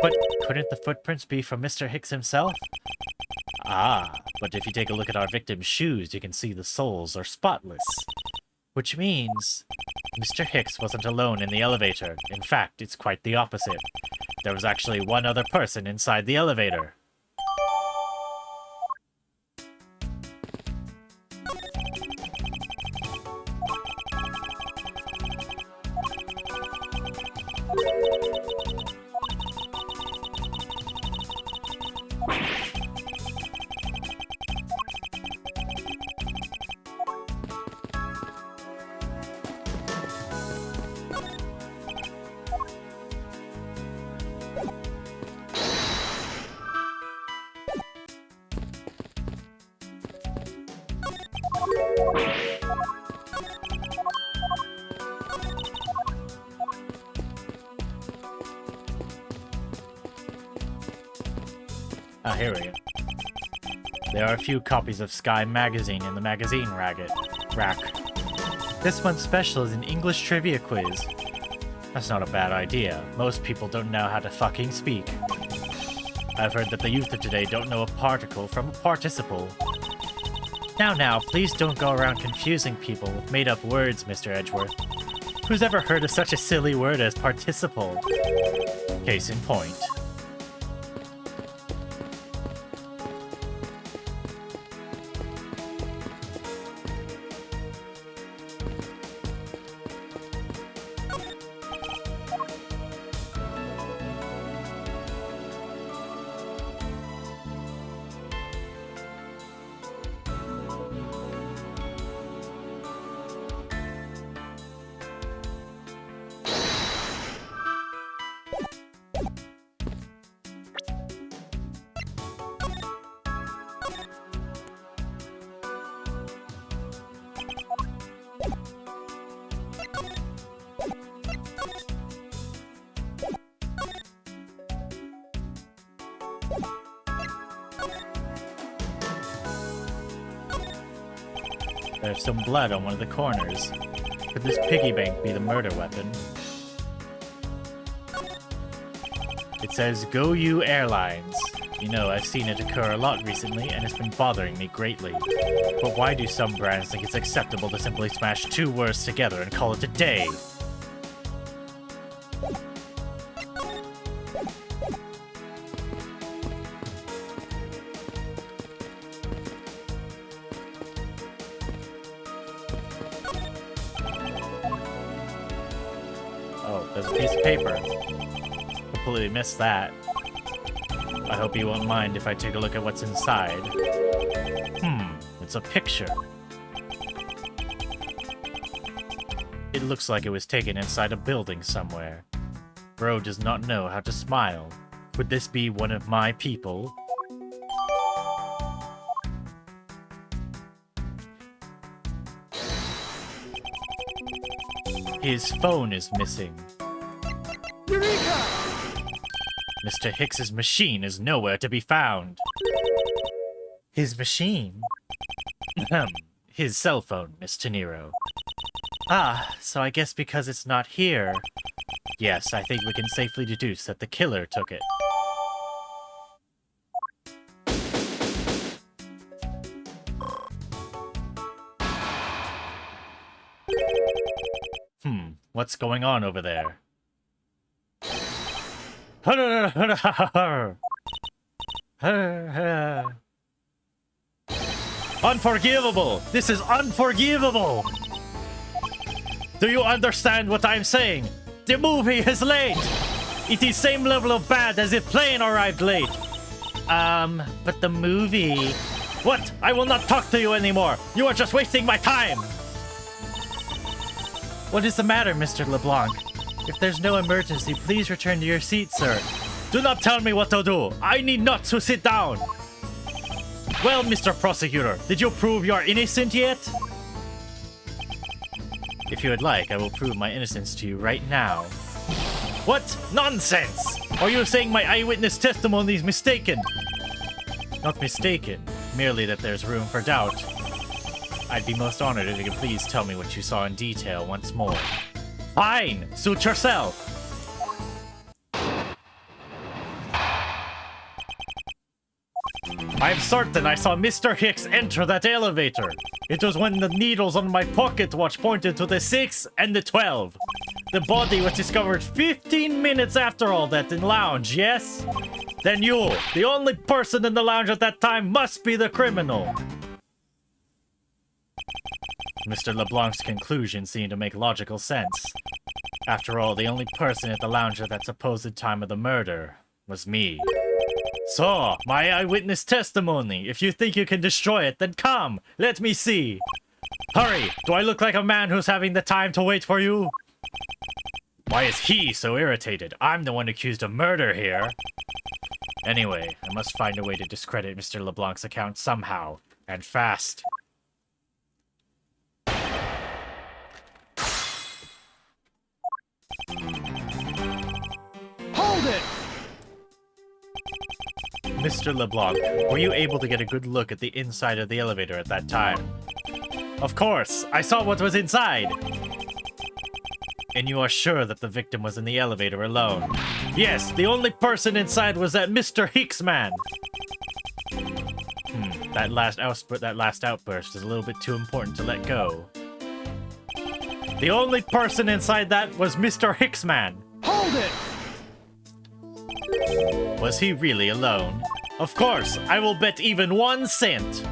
But couldn't the footprints be from Mr. Hicks himself? Ah, but if you take a look at our victim's shoes, you can see the soles are spotless. Which means Mr. Hicks wasn't alone in the elevator. In fact, it's quite the opposite. There was actually one other person inside the elevator. Ah, here we go. There are a few copies of Sky magazine in the magazine rack. This month's special is an English trivia quiz. That's not a bad idea. Most people don't know how to fucking speak. I've heard that the youth of today don't know a particle from a participle. Now, please don't go around confusing people with made-up words, Mr. Edgeworth. Who's ever heard of such a silly word as participle? Case in point. There's some blood on one of the corners. Could this piggy bank be the murder weapon? It says, "Go you Airlines." You know, I've seen it occur a lot recently, and it's been bothering me greatly. But why do some brands think it's acceptable to simply smash two words together and call it a day? Oh, there's a piece of paper. Completely missed that. I hope you won't mind if I take a look at what's inside. It's a picture. It looks like it was taken inside a building somewhere. Bro does not know how to smile. Could this be one of my people? His phone is missing. Eureka! Mr. Hicks's machine is nowhere to be found. His machine? His cell phone, Miss Teniro. Ah, so I guess because it's not here. Yes, I think we can safely deduce that the killer took it. What's going on over there? Unforgivable! This is unforgivable! Do you understand what I'm saying? The movie is late! It is same level of bad as if plane arrived late. But the movie... What? I will not talk to you anymore! You are just wasting my time! What is the matter, Mr. LeBlanc? If there's no emergency, please return to your seat, sir. Do not tell me what to do. I need not to sit down. Well, Mr. Prosecutor, did you prove you are innocent yet? If you would like, I will prove my innocence to you right now. What? Nonsense! Are you saying my eyewitness testimony is mistaken? Not mistaken, merely that there's room for doubt. I'd be most honored if you could please tell me what you saw in detail once more. Fine! Suit yourself! I'm certain I saw Mr. Hicks enter that elevator. It was when the needles on my pocket watch pointed to the 6 and the 12. The body was discovered 15 minutes after all that in lounge, yes? Then you, the only person in the lounge at that time, must be the criminal. Mr. LeBlanc's conclusion seemed to make logical sense. After all, the only person at the lounge at that supposed time of the murder was me. So, my eyewitness testimony. If you think you can destroy it, then come, let me see. Hurry, do I look like a man who's having the time to wait for you? Why is he so irritated? I'm the one accused of murder here. Anyway, I must find a way to discredit Mr. LeBlanc's account somehow, and fast. Hold it! Mr. LeBlanc, were you able to get a good look at the inside of the elevator at that time? Of course, I saw what was inside. And you are sure that the victim was in the elevator alone? Yes, the only person inside was that Mr. Hicks man. That last outburst is a little bit too important to let go. The only person inside that was Mr. Hicks man. Hold it! Was he alone? Of course, I will bet even 1 cent.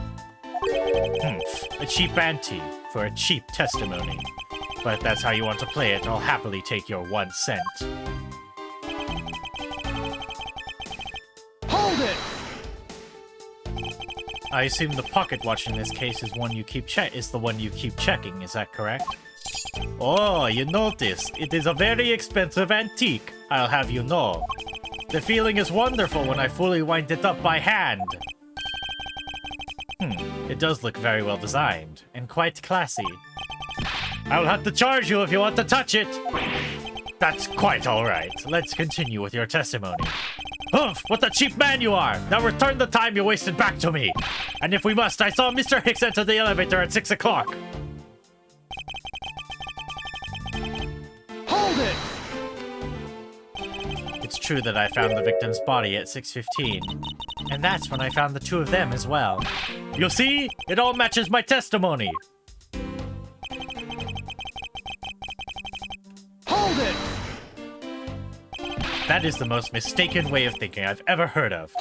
A cheap ante for a cheap testimony. But if that's how you want to play it, I'll happily take your 1 cent. Hold it! I assume the pocket watch in this case is the one you keep checking, is that correct? Oh, you noticed. It is a very expensive antique, I'll have you know. The feeling is wonderful when I fully wind it up by hand. It does look very well designed, and quite classy. I'll have to charge you if you want to touch it. That's quite alright. Let's continue with your testimony. Humph, what a cheap man you are! Now return the time you wasted back to me. And if we must, I saw Mr. Hicks enter the elevator at 6 o'clock. It It's true that I found the victim's body at 6:15. And that's when I found the two of them as well. You see? It all matches my testimony. Hold it! That is the most mistaken way of thinking I've ever heard of.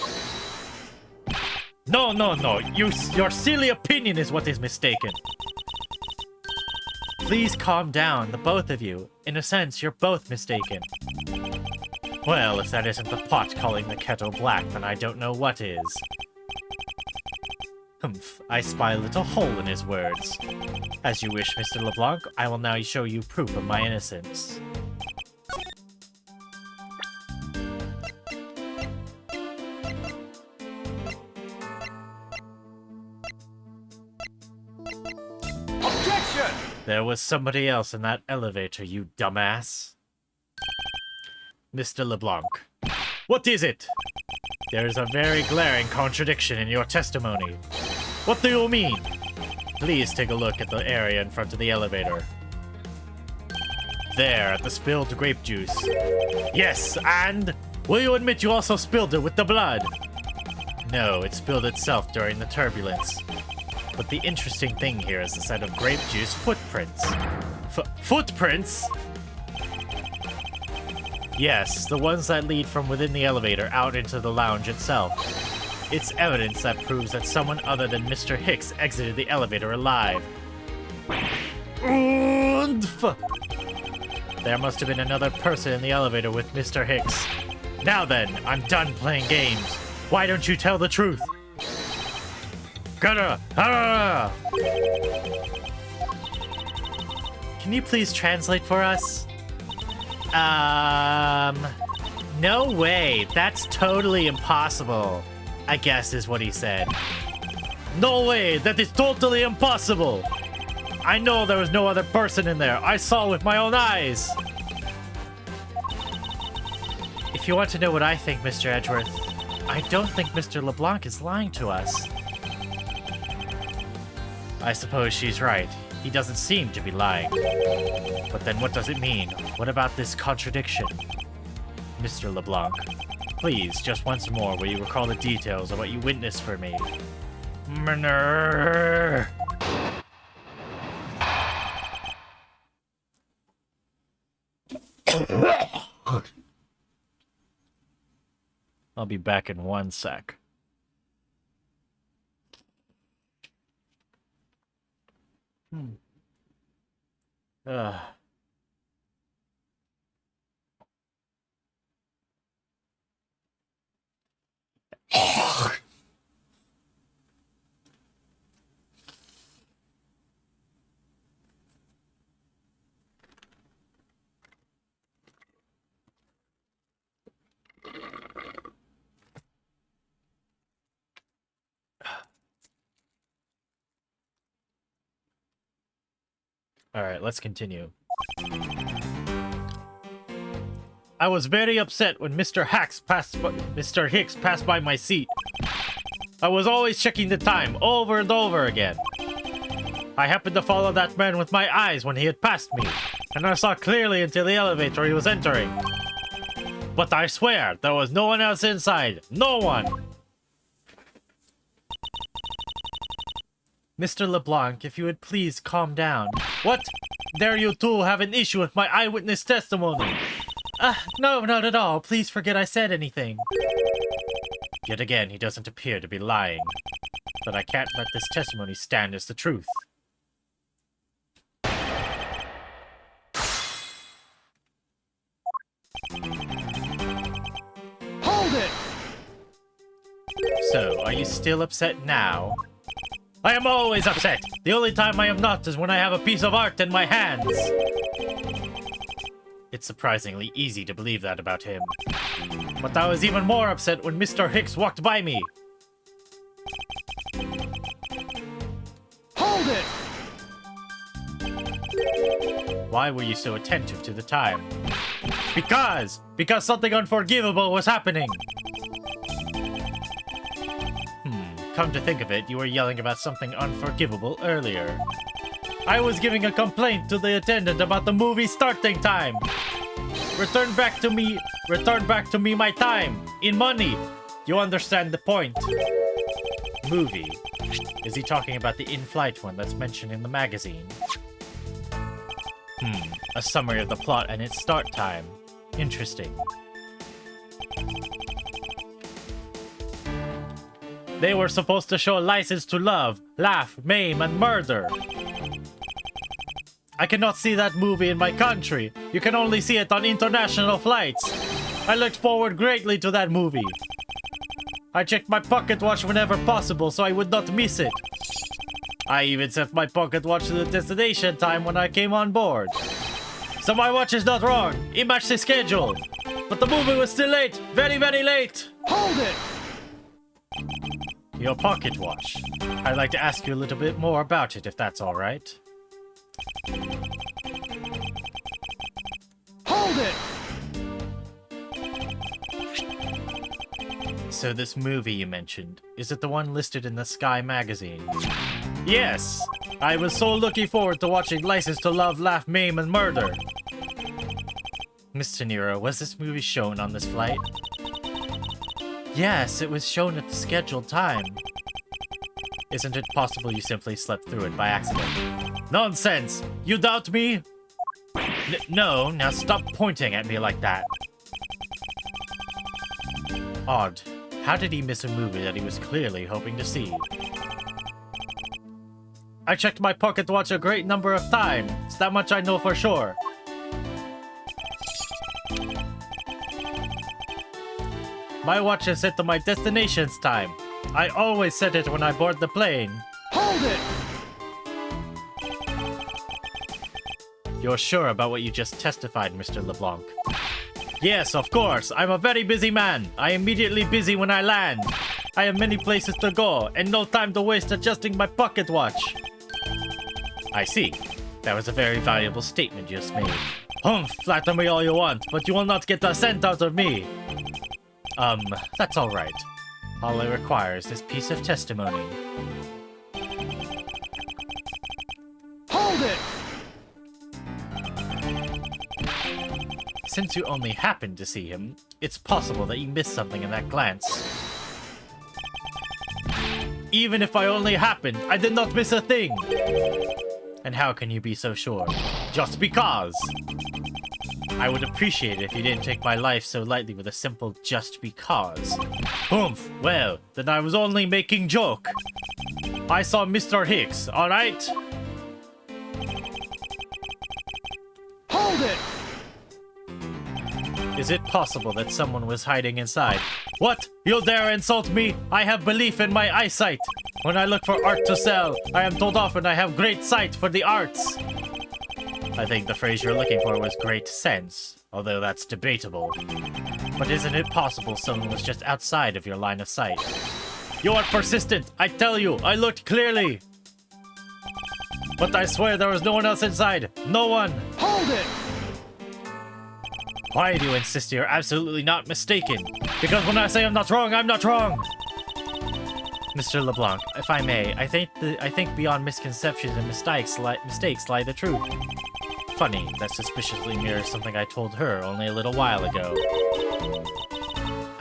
No. Your silly opinion is what is mistaken. Please calm down, the both of you. In a sense, you're both mistaken. Well, if that isn't the pot calling the kettle black, then I don't know what is. Humph, I spy a little hole in his words. As you wish, Mr. LeBlanc, I will now show you proof of my innocence. Objection! There was somebody else in that elevator, you dumbass. Mr. LeBlanc, what is it? There is a very glaring contradiction in your testimony. What do you mean? Please take a look at the area in front of the elevator. There, at the spilled grape juice. Yes, and? Will you admit you also spilled it with the blood? No, it spilled itself during the turbulence. But the interesting thing here is the set of grape juice footprints. Footprints? Yes, the ones that lead from within the elevator out into the lounge itself. It's evidence that proves that someone other than Mr. Hicks exited the elevator alive. There must have been another person in the elevator with Mr. Hicks. Now then, I'm done playing games. Why don't you tell the truth? Can you please translate for us? No way. That's totally impossible, I guess is what he said. No way. That is totally impossible. I know there was no other person in there. I saw with my own eyes. If you want to know what I think, Mr. Edgeworth, I don't think Mr. LeBlanc is lying to us. I suppose she's right. He doesn't seem to be lying. But then what does it mean? What about this contradiction? Mr. LeBlanc, please, just once more, will you recall the details of what you witnessed for me? I'll be back in 1 sec. All right, let's continue. I was very upset when Mr. Hicks passed by my seat. I was always checking the time over and over again. I happened to follow that man with my eyes when he had passed me, and I saw clearly into the elevator he was entering. But I swear, there was no one else inside. No one! Mr. LeBlanc, if you would please calm down. What? Dare you two have an issue with my eyewitness testimony? No, not at all. Please forget I said anything. Yet again, he doesn't appear to be lying. But I can't let this testimony stand as the truth. Hold it! So, are you still upset now? I am always upset! The only time I am not is when I have a piece of art in my hands! It's surprisingly easy to believe that about him. But I was even more upset when Mr. Hicks walked by me! Hold it! Why were you so attentive to the time? Because something unforgivable was happening! Come to think of it, you were yelling about something unforgivable earlier. I was giving a complaint to the attendant about the movie starting time. Return back to me. Return back to me my time. In money. You understand the point. Movie. Is he talking about the in-flight one that's mentioned in the magazine? A summary of the plot and its start time. Interesting. They were supposed to show License to Love, Laugh, Maim, and Murder. I cannot see that movie in my country. You can only see it on international flights. I looked forward greatly to that movie. I checked my pocket watch whenever possible so I would not miss it. I even set my pocket watch to the destination time when I came on board. So my watch is not wrong. It matched the schedule. But the movie was still late. Very, very late. Hold it! Your pocket watch. I'd like to ask you a little bit more about it, if that's all right. Hold it! So this movie you mentioned, is it the one listed in the Sky magazine? Yes! I was so looking forward to watching License to Love, Laugh, Maim, and Murder. Mr. Nero, was this movie shown on this flight? Yes, it was shown at the scheduled time. Isn't it possible you simply slept through it by accident? Nonsense! You doubt me? No, now stop pointing at me like that. Odd. How did he miss a movie that he was clearly hoping to see? I checked my pocket watch a great number of times. It's that much I know for sure. My watch is set to my destination's time. I always set it when I board the plane. Hold it! You're sure about what you just testified, Mr. LeBlanc? Yes, of course. I'm a very busy man. I am immediately busy when I land. I have many places to go, and no time to waste adjusting my pocket watch. I see. That was a very valuable statement you just made. Humph, flatter me all you want, but you will not get a cent out of me. That's all right. All I require is this piece of testimony. Hold it! Since you only happened to see him, it's possible that you missed something in that glance. Even if I only happened, I did not miss a thing! And how can you be so sure? Just because! I would appreciate it if you didn't take my life so lightly with a simple just because. Humph, well, then I was only making joke. I saw Mr. Hicks, alright? Hold it! Is it possible that someone was hiding inside? What? You'll dare insult me? I have belief in my eyesight. When I look for art to sell, I am told often I have great sight for the arts. I think the phrase you're looking for was great sense, although that's debatable. But isn't it possible someone was just outside of your line of sight? You are persistent, I tell you, I looked clearly. But I swear there was no one else inside. No one. Hold it! Why do you insist you're absolutely not mistaken? Because when I say I'm not wrong, I'm not wrong! Mr. LeBlanc, if I may, I think beyond misconceptions and mistakes lie the truth. Funny, that suspiciously mirrors something I told her only a little while ago.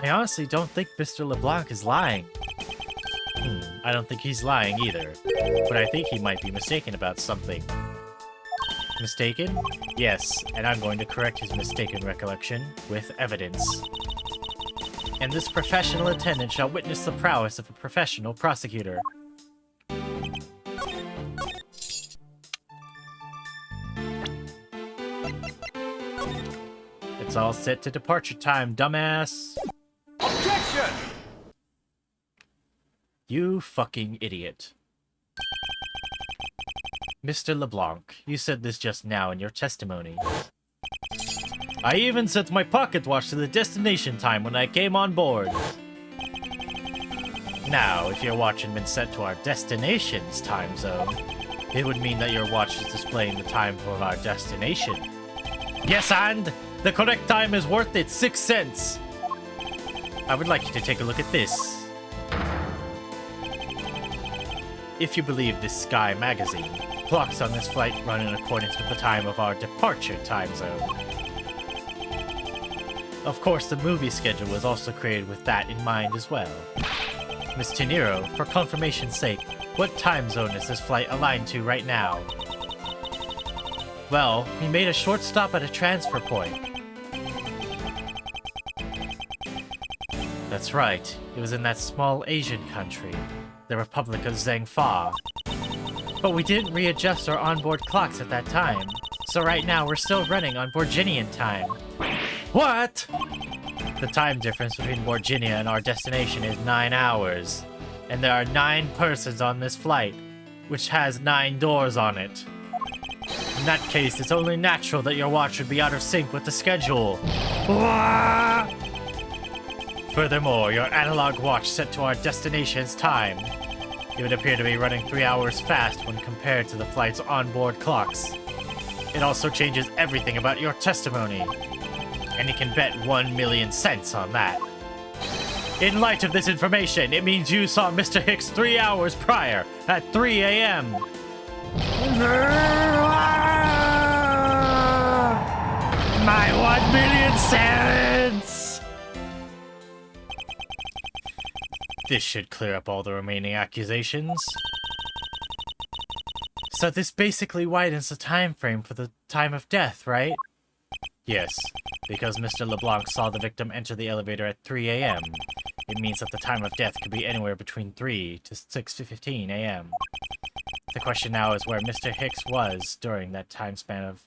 I honestly don't think Mr. LeBlanc is lying. I don't think he's lying either, but I think he might be mistaken about something. Mistaken? Yes, and I'm going to correct his mistaken recollection with evidence. And this professional attendant shall witness the prowess of a professional prosecutor. It's all set to departure time, dumbass. Objection! You fucking idiot. Mr. LeBlanc, you said this just now in your testimony. I even set my pocket watch to the destination time when I came on board. Now, if your watch had been set to our destination's time zone, it would mean that your watch is displaying the time of our destination. Yes, and the correct time is worth it 6 cents. I would like you to take a look at this. If you believe this Sky magazine, clocks on this flight run in accordance with the time of our departure time zone. Of course, the movie schedule was also created with that in mind as well. Miss Teniro, for confirmation's sake, what time zone is this flight aligned to right now? Well, we made a short stop at a transfer point. That's right, it was in that small Asian country, the Republic of Zhengfa. But we didn't readjust our onboard clocks at that time, so right now we're still running on Borginian time. What? The time difference between Borginia and our destination is 9 hours, and there are 9 persons on this flight, which has 9 doors on it. In that case, it's only natural that your watch would be out of sync with the schedule. Furthermore, your analog watch set to our destination's time. It would appear to be running 3 hours fast when compared to the flight's onboard clocks. It also changes everything about your testimony. And you can bet 1,000,000 cents on that. In light of this information, it means you saw Mr. Hicks 3 hours prior, at 3 a.m. My 1,000,000 cents! This should clear up all the remaining accusations. So this basically widens the time frame for the time of death, right? Yes, because Mr. LeBlanc saw the victim enter the elevator at 3 a.m. It means that the time of death could be anywhere between 3 to 6:15 a.m. The question now is where Mr. Hicks was during that time span of...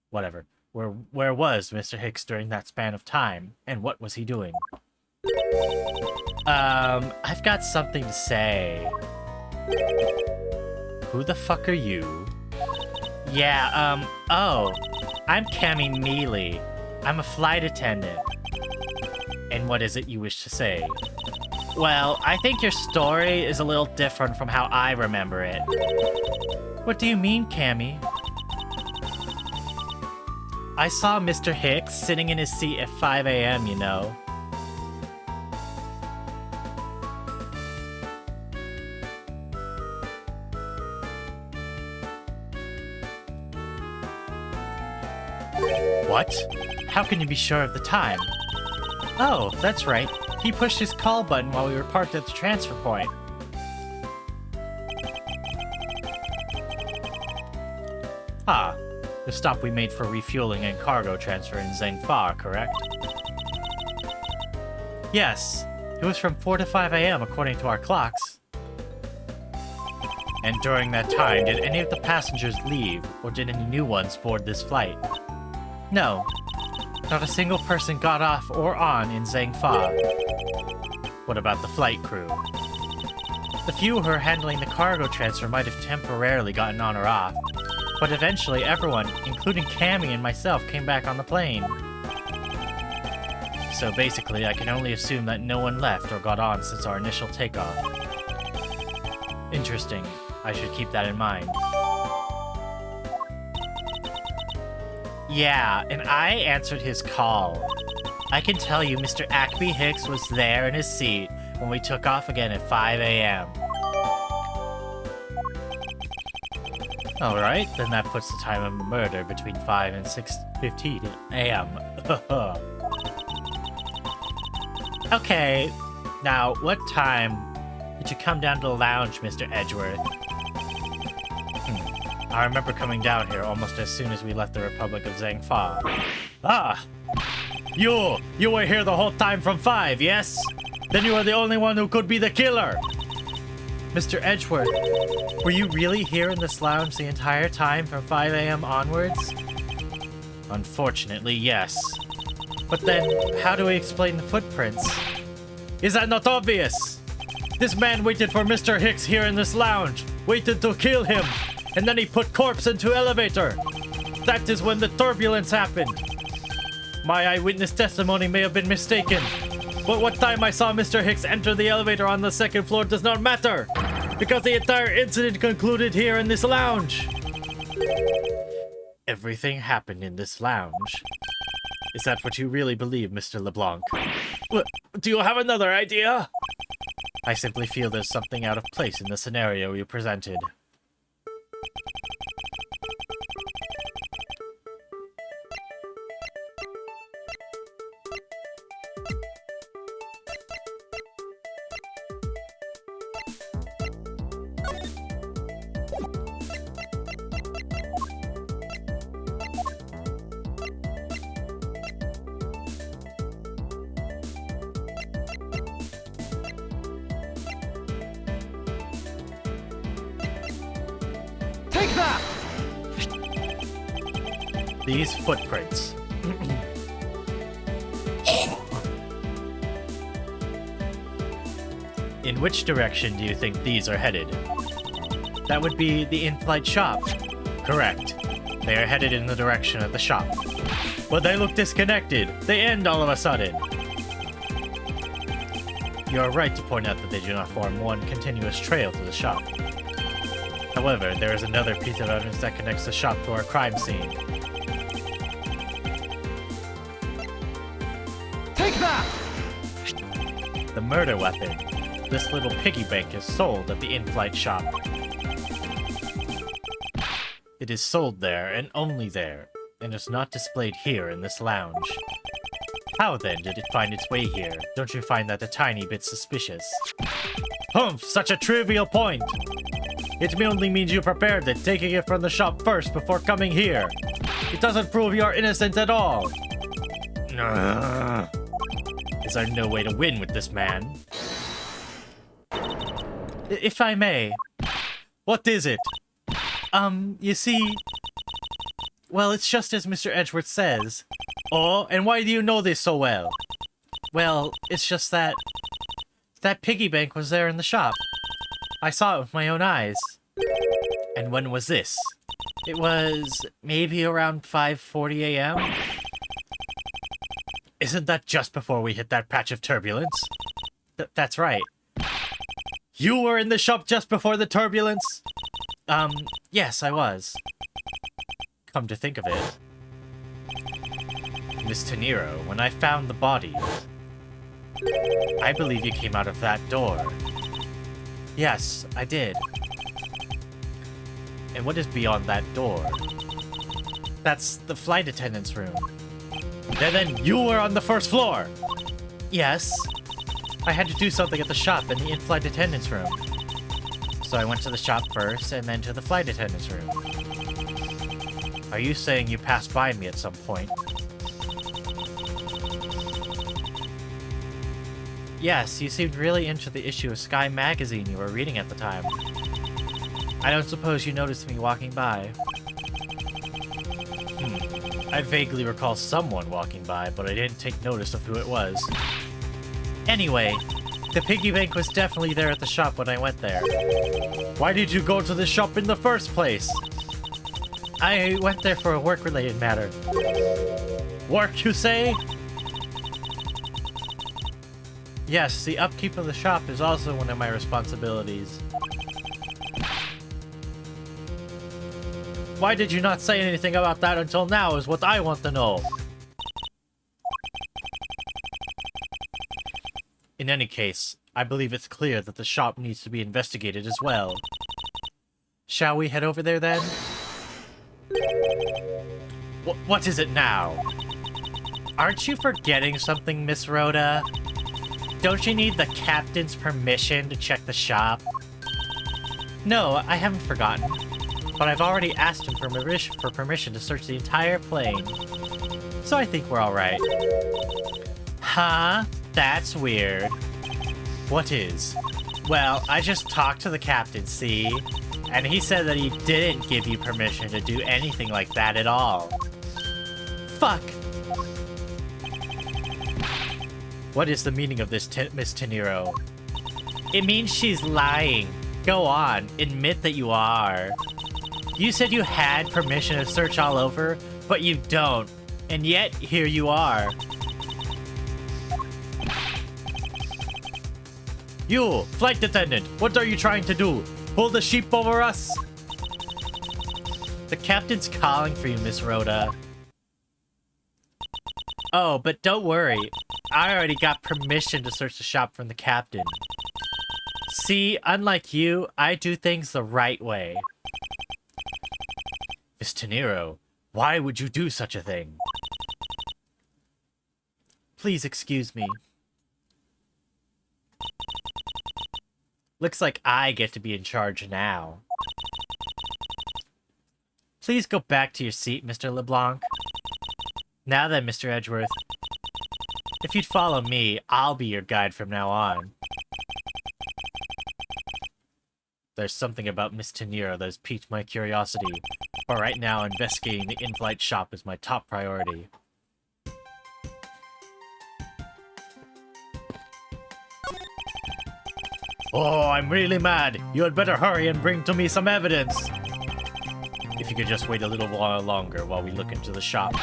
whatever. Where was Mr. Hicks during that span of time, and what was he doing? I've got something to say. Who the fuck are you? Yeah, oh, I'm Cammy Mealy. I'm a flight attendant. And what is it you wish to say? Well, I think your story is a little different from how I remember it. What do you mean, Cammy? I saw Mr. Hicks sitting in his seat at 5 a.m., you know. What? How can you be sure of the time? Oh, that's right. He pushed his call button while we were parked at the transfer point. Ah, the stop we made for refueling and cargo transfer in Zhengfa, correct? Yes, it was from 4 to 5 a.m. according to our clocks. And during that time, did any of the passengers leave, or did any new ones board this flight? No, not a single person got off or on in Zhengfa. What about the flight crew? The few who were handling the cargo transfer might have temporarily gotten on or off, but eventually everyone, including Cammy and myself, came back on the plane. So basically, I can only assume that no one left or got on since our initial takeoff. Interesting. I should keep that in mind. Yeah, and I answered his call. I can tell you Mr. Ackby Hicks was there in his seat when we took off again at 5 a.m. Alright, then that puts the time of murder between 5 and 6:15 a.m. Okay, now what time did you come down to the lounge, Mr. Edgeworth? I remember coming down here almost as soon as we left the Republic of Zhengfa. Ah! You were here the whole time from 5, yes? Then you are the only one who could be the killer! Mr. Edgeworth, were you really here in this lounge the entire time from 5 a.m. onwards? Unfortunately, yes. But then, how do we explain the footprints? Is that not obvious? This man waited for Mr. Hicks here in this lounge, waited to kill him, and then he put corpse into elevator. That is when the turbulence happened. My eyewitness testimony may have been mistaken, but what time I saw Mr. Hicks enter the elevator on the 2nd floor does not matter, because the entire incident concluded here in this lounge. Everything happened in this lounge. Is that what you really believe, Mr. LeBlanc? Do you have another idea? I simply feel there's something out of place in the scenario you presented. Take that! These footprints. In which direction do you think these are headed? That would be the in-flight shop. Correct. They are headed in the direction of the shop. But they look disconnected. They end all of a sudden. You are right to point out that they do not form one continuous trail to the shop. However, there is another piece of evidence that connects the shop to our crime scene. Take that! The murder weapon. This little piggy bank is sold at the in-flight shop. It is sold there and only there, and is not displayed here in this lounge. How then did it find its way here? Don't you find that a tiny bit suspicious? Humph! Such a trivial point! It only means you prepared it, taking it from the shop first before coming here. It doesn't prove you're innocent at all. Is there no way to win with this man? If I may. What is it? You see... Well, it's just as Mr. Edgeworth says. Oh, and why do you know this so well? Well, it's just that... That piggy bank was there in the shop. I saw it with my own eyes. And when was this? It was maybe around 5:40 a.m.? Isn't that just before we hit that patch of turbulence? That's right. You were in the shop just before the turbulence? Yes, I was. Come to think of it. Miss Teniro, when I found the body, I believe you came out of that door. Yes, I did. And what is beyond that door? That's the flight attendant's room. Then you were on the first floor! Yes. I had to do something at the shop in the in-flight attendant's room. So I went to the shop first, and then to the flight attendant's room. Are you saying you passed by me at some point? Yes, you seemed really into the issue of Sky magazine you were reading at the time. I don't suppose you noticed me walking by. I vaguely recall someone walking by, but I didn't take notice of who it was. Anyway, the piggy bank was definitely there at the shop when I went there. Why did you go to the shop in the first place? I went there for a work-related matter. Work, you say? Yes, the upkeep of the shop is also one of my responsibilities. Why did you not say anything about that until now is what I want to know. In any case, I believe it's clear that the shop needs to be investigated as well. Shall we head over there then? What is it now? Aren't you forgetting something, Miss Rhoda? Don't you need the captain's permission to check the shop? No, I haven't forgotten. But I've already asked him for permission to search the entire plane. So I think we're alright. Huh? That's weird. What is? Well, I just talked to the captain, see? And he said that he didn't give you permission to do anything like that at all. Fuck! What is the meaning of this, Miss Teniro? It means she's lying. Go on, admit that you are. You said you had permission to search all over, but you don't. And yet, here you are. You, flight attendant, what are you trying to do? Pull the sheep over us? The captain's calling for you, Miss Rhoda. Oh, but don't worry. I already got permission to search the shop from the captain. See, unlike you, I do things the right way. Miss Teniro, why would you do such a thing? Please excuse me. Looks like I get to be in charge now. Please go back to your seat, Mr. LeBlanc. Now then, Mr. Edgeworth. If you'd follow me, I'll be your guide from now on. There's something about Miss Tenira that has piqued my curiosity, but right now investigating the in-flight shop is my top priority. Oh, I'm really mad. You had better hurry and bring to me some evidence. If you could just wait a little while longer while we look into the shop.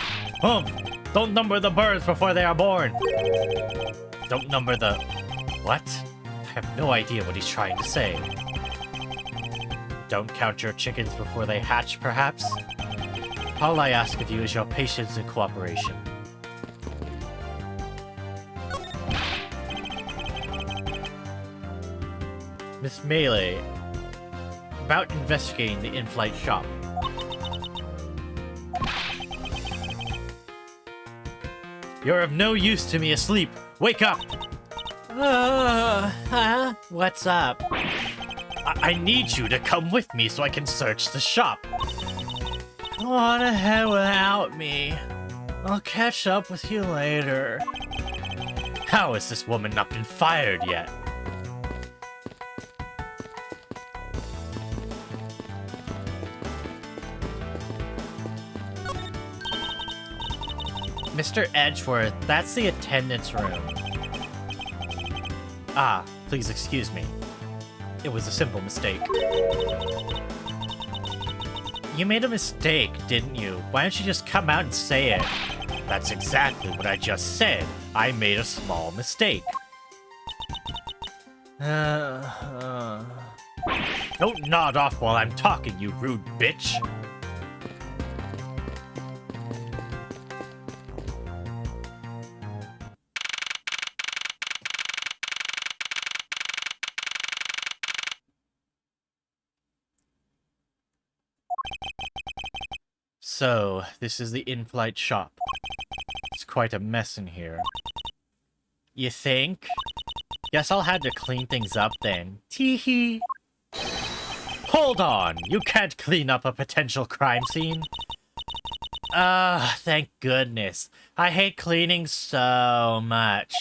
Humph! Don't number the birds before they are born. Don't number the... What? I have no idea what he's trying to say. Don't count your chickens before they hatch, perhaps? All I ask of you is your patience and cooperation. Miss Melee, about investigating the in-flight shop. You're of no use to me asleep. Wake up! What's up? I need you to come with me so I can search the shop. Go on ahead without me. I'll catch up with you later. How has this woman not been fired yet? Mr. Edgeworth, that's the attendance room. Ah, please excuse me. It was a simple mistake. You made a mistake, didn't you? Why don't you just come out and say it? That's exactly what I just said. I made a small mistake. Don't nod off while I'm talking, you rude bitch. So, this is the in-flight shop. It's quite a mess in here. You think? Guess I'll have to clean things up then. Tee-hee. Hold on! You can't clean up a potential crime scene? Thank goodness. I hate cleaning so much.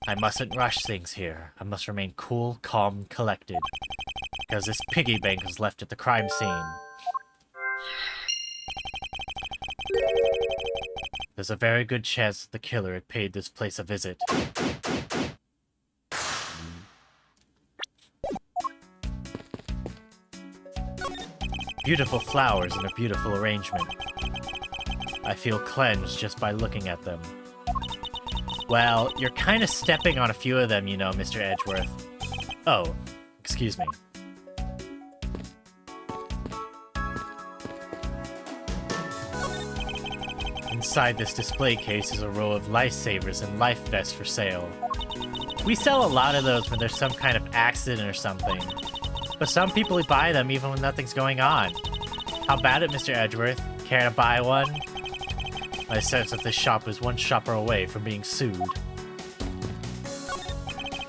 I mustn't rush things here. I must remain cool, calm, collected. Because this piggy bank was left at the crime scene. There's a very good chance that the killer had paid this place a visit. Beautiful flowers in a beautiful arrangement. I feel cleansed just by looking at them. Well, you're kind of stepping on a few of them, you know, Mr. Edgeworth. Oh, excuse me. Inside this display case is a row of lifesavers and life vests for sale. We sell a lot of those when there's some kind of accident or something. But some people buy them even when nothing's going on. How about it, Mr. Edgeworth? Care to buy one? I sense that this shop is one shopper away from being sued.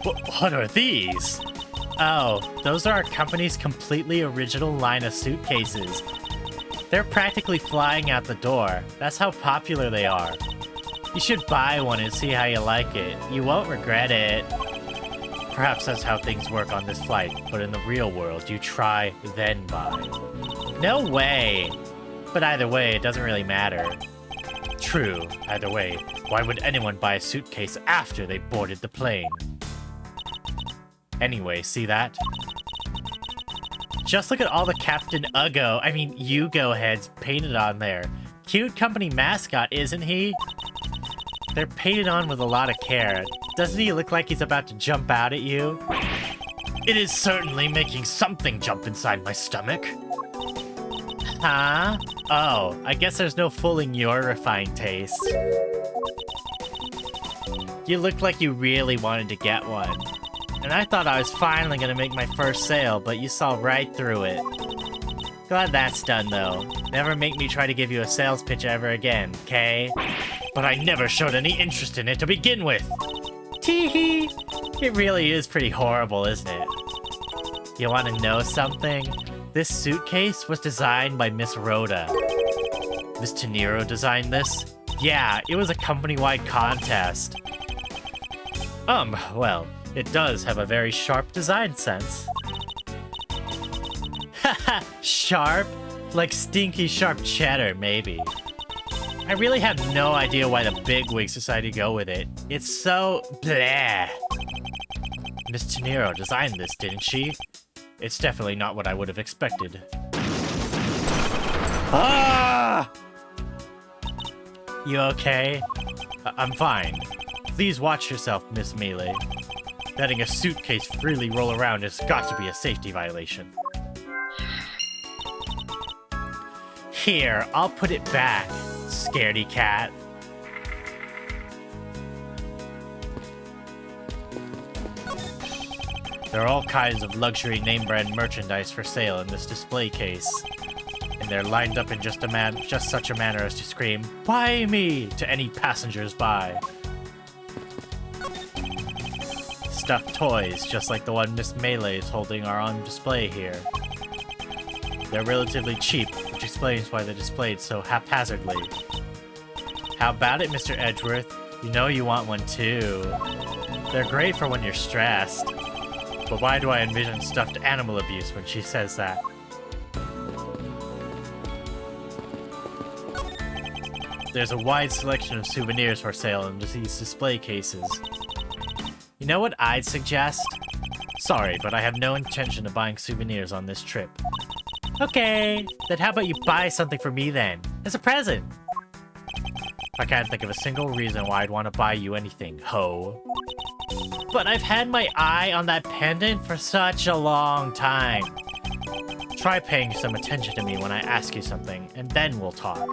What are these? Oh, those are our company's completely original line of suitcases. They're practically flying out the door. That's how popular they are. You should buy one and see how you like it. You won't regret it. Perhaps that's how things work on this flight, but in the real world, you try, then buy. No way! But either way, it doesn't really matter. True, either way, why would anyone buy a suitcase after they boarded the plane? Anyway, see that? Just look at all the Captain Yugo heads painted on there. Cute company mascot, isn't he? They're painted on with a lot of care. Doesn't he look like he's about to jump out at you? It is certainly making something jump inside my stomach. Huh? Oh, I guess there's no fooling your refined taste. You look like you really wanted to get one. And I thought I was finally gonna make my first sale, but you saw right through it. Glad that's done, though. Never make me try to give you a sales pitch ever again, okay? But I never showed any interest in it to begin with! Tee-hee! It really is pretty horrible, isn't it? You wanna know something? This suitcase was designed by Miss Rhoda. Miss Teniro designed this? Yeah, it was a company-wide contest. Well, it does have a very sharp design sense. Ha! Sharp? Like stinky sharp cheddar, maybe. I really have no idea why the bigwigs decided to go with it. It's so bleh. Miss Tenero designed this, didn't she? It's definitely not what I would have expected. Ah! You okay? I'm fine. Please watch yourself, Miss Melee. Letting a suitcase freely roll around has got to be a safety violation. Here, I'll put it back, scaredy cat. There are all kinds of luxury name brand merchandise for sale in this display case. And they're lined up in just such a manner as to scream, "Buy me!" to any passengers by. Stuffed toys, just like the one Miss Melee is holding, are on display here. They're relatively cheap, which explains why they're displayed so haphazardly. How about it, Mr. Edgeworth? You know you want one too. They're great for when you're stressed. But why do I envision stuffed animal abuse when she says that? There's a wide selection of souvenirs for sale in these display cases. You know what I'd suggest? Sorry, but I have no intention of buying souvenirs on this trip. Okay, then how about you buy something for me then? As a present. I can't think of a single reason why I'd want to buy you anything, ho. But I've had my eye on that pendant for such a long time. Try paying some attention to me when I ask you something, and then we'll talk.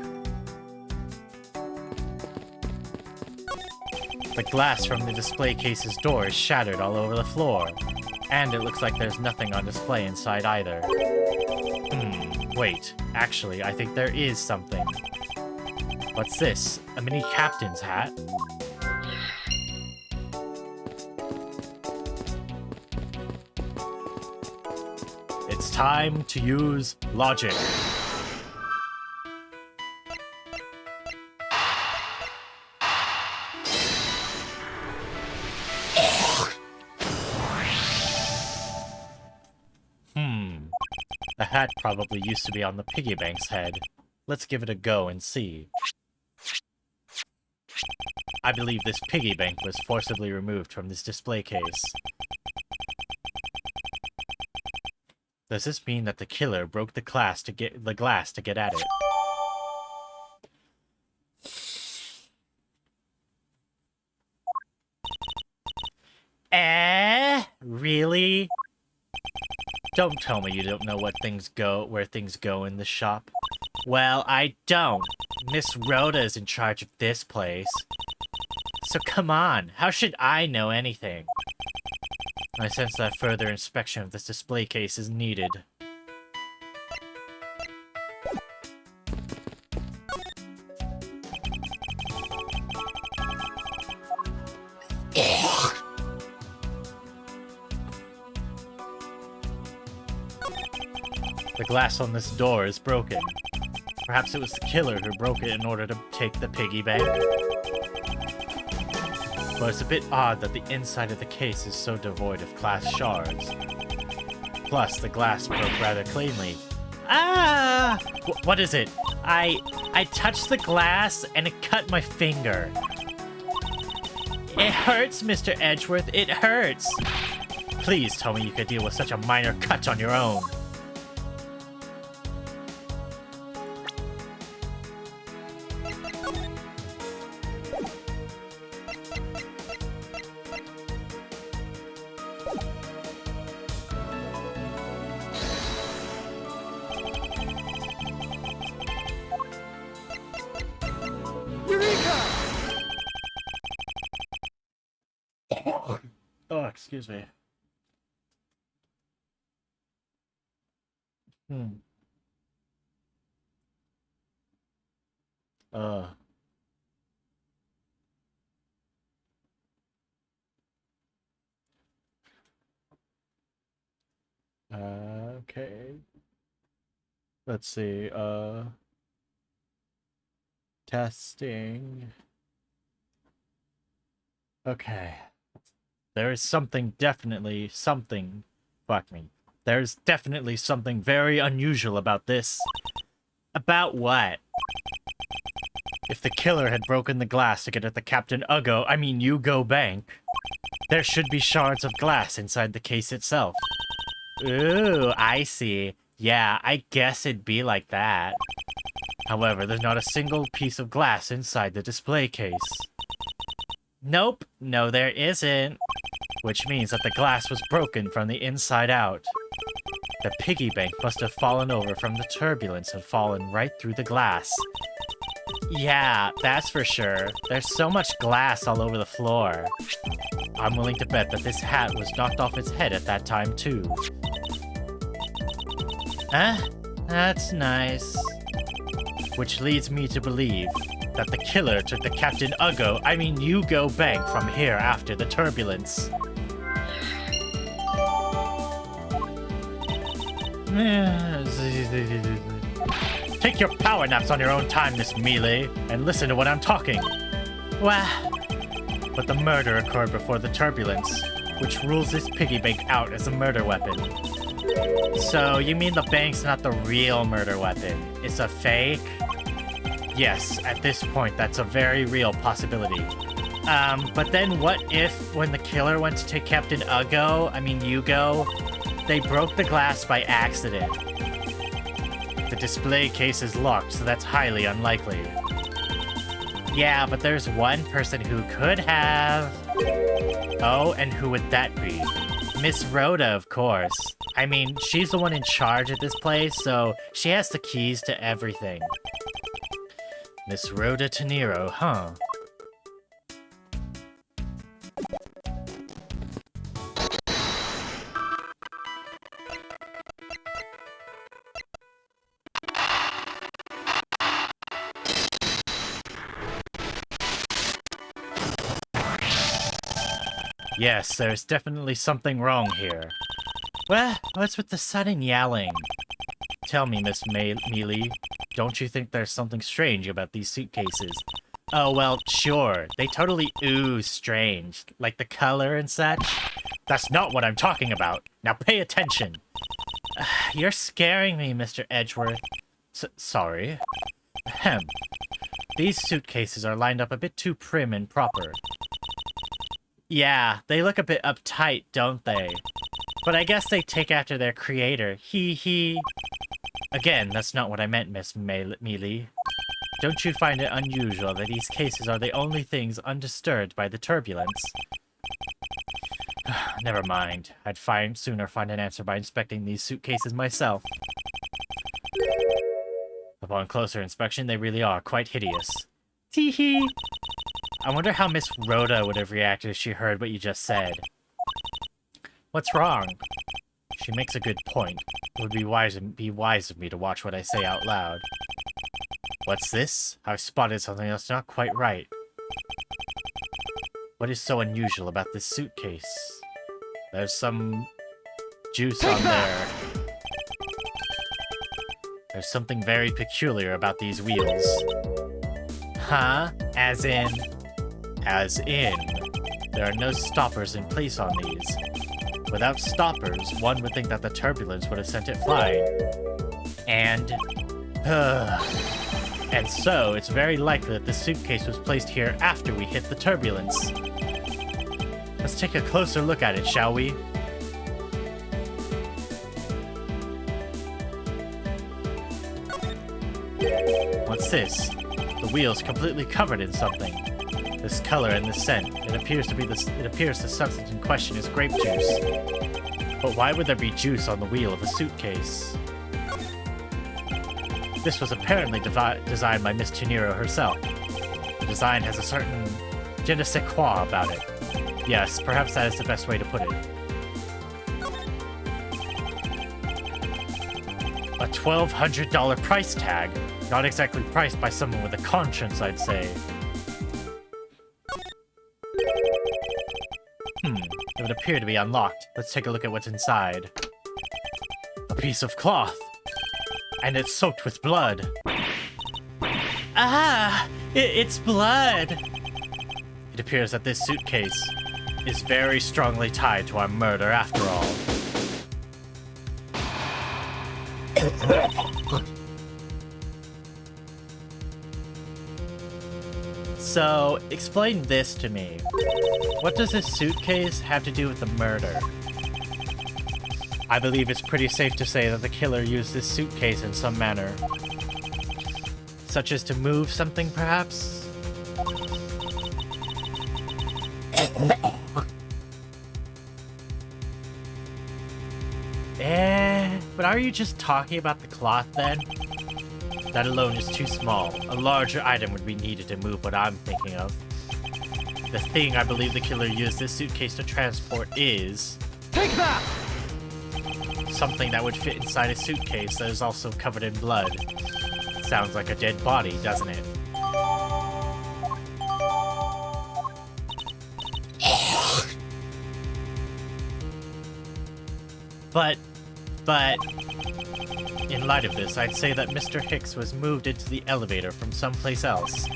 The glass from the display case's door is shattered all over the floor. And it looks like there's nothing on display inside either. Wait. Actually, I think there is something. What's this? A mini captain's hat? It's time to use logic. The hat probably used to be on the piggy bank's head. Let's give it a go and see. I believe this piggy bank was forcibly removed from this display case. Does this mean that the killer broke the glass to get at it? Really? Don't tell me you don't know where things go in the shop. Well, I don't. Miss Rhoda is in charge of this place. So come on, how should I know anything? I sense that further inspection of this display case is needed. The glass on this door is broken. Perhaps it was the killer who broke it in order to take the piggy bank. But it's a bit odd that the inside of the case is so devoid of glass shards. Plus, the glass broke rather cleanly. Ah! What is it? I touched the glass and it cut my finger. It hurts, Mr. Edgeworth. It hurts. Please tell me you could deal with such a minor cut on your own. Oh, excuse me. Okay. Let's see, testing. Okay. There is something, definitely something. Fuck me. There's definitely something very unusual about this. About what? If the killer had broken the glass to get at the Captain Ugo bank, there should be shards of glass inside the case itself. Ooh, I see. Yeah, I guess it'd be like that. However, there's not a single piece of glass inside the display case. Nope, no there isn't. Which means that the glass was broken from the inside out. The piggy bank must have fallen over from the turbulence and fallen right through the glass. Yeah, that's for sure. There's so much glass all over the floor. I'm willing to bet that this hat was knocked off its head at that time too. That's nice. Which leads me to believe that the killer took the Captain Ugo bank from here after the turbulence. Take your power naps on your own time, Miss Mealy, and listen to what I'm talking. Wah. But the murder occurred before the turbulence, which rules this piggy bank out as a murder weapon. So, you mean the bank's not the real murder weapon? It's a fake? Yes, at this point, that's a very real possibility. But then what if, when the killer went to take Captain Ugo, they broke the glass by accident? The display case is locked, so that's highly unlikely. Yeah, but there's one person who could have... Oh, and who would that be? Miss Rhoda, of course. I mean, she's the one in charge at this place, so she has the keys to everything. Miss Rhoda Tenero, huh? Yes, there's definitely something wrong here. Well, what's with the sudden yelling? Tell me, Miss Mealy, don't you think there's something strange about these suitcases? Oh, well, sure. They totally ooze strange. Like the color and such. That's not what I'm talking about. Now pay attention. You're scaring me, Mr. Edgeworth. Sorry. Ahem. These suitcases are lined up a bit too prim and proper. Yeah, they look a bit uptight, don't they? But I guess they take after their creator. Hee. Again, that's not what I meant, Miss Mealy. Don't you find it unusual that these cases are the only things undisturbed by the turbulence? Never mind. I'd sooner find an answer by inspecting these suitcases myself. Upon closer inspection, they really are quite hideous. Tee-hee. I wonder how Miss Rhoda would have reacted if she heard what you just said. What's wrong? She makes a good point. It would be wise of me to watch what I say out loud. What's this? I've spotted something that's not quite right. What is so unusual about this suitcase? There's some juice on there. There's something very peculiar about these wheels. Huh? As in, there are no stoppers in place on these. Without stoppers, one would think that the turbulence would have sent it flying. And so, it's very likely that the suitcase was placed here after we hit the turbulence. Let's take a closer look at it, shall we? What's this? The wheel's completely covered in something. This color and this scent. It appears the substance in question is grape juice. But why would there be juice on the wheel of a suitcase? This was apparently designed by Miss Tenero herself. The design has a certain je ne sais quoi about it. Yes, perhaps that is the best way to put it. A $1,200 price tag. Not exactly priced by someone with a conscience, I'd say. It would appear to be unlocked. Let's take a look at what's inside. A piece of cloth. And it's soaked with blood. Ah! It's blood! It appears that this suitcase is very strongly tied to our murder after all. So, explain this to me. What does this suitcase have to do with the murder? I believe it's pretty safe to say that the killer used this suitcase in some manner. Such as to move something, perhaps? But are you just talking about the cloth then? That alone is too small. A larger item would be needed to move what I'm thinking of. The thing I believe the killer used this suitcase to transport is... Take that! something that would fit inside a suitcase that is also covered in blood. Sounds like a dead body, doesn't it? But, in light of this, I'd say that Mr. Hicks was moved into the elevator from someplace else.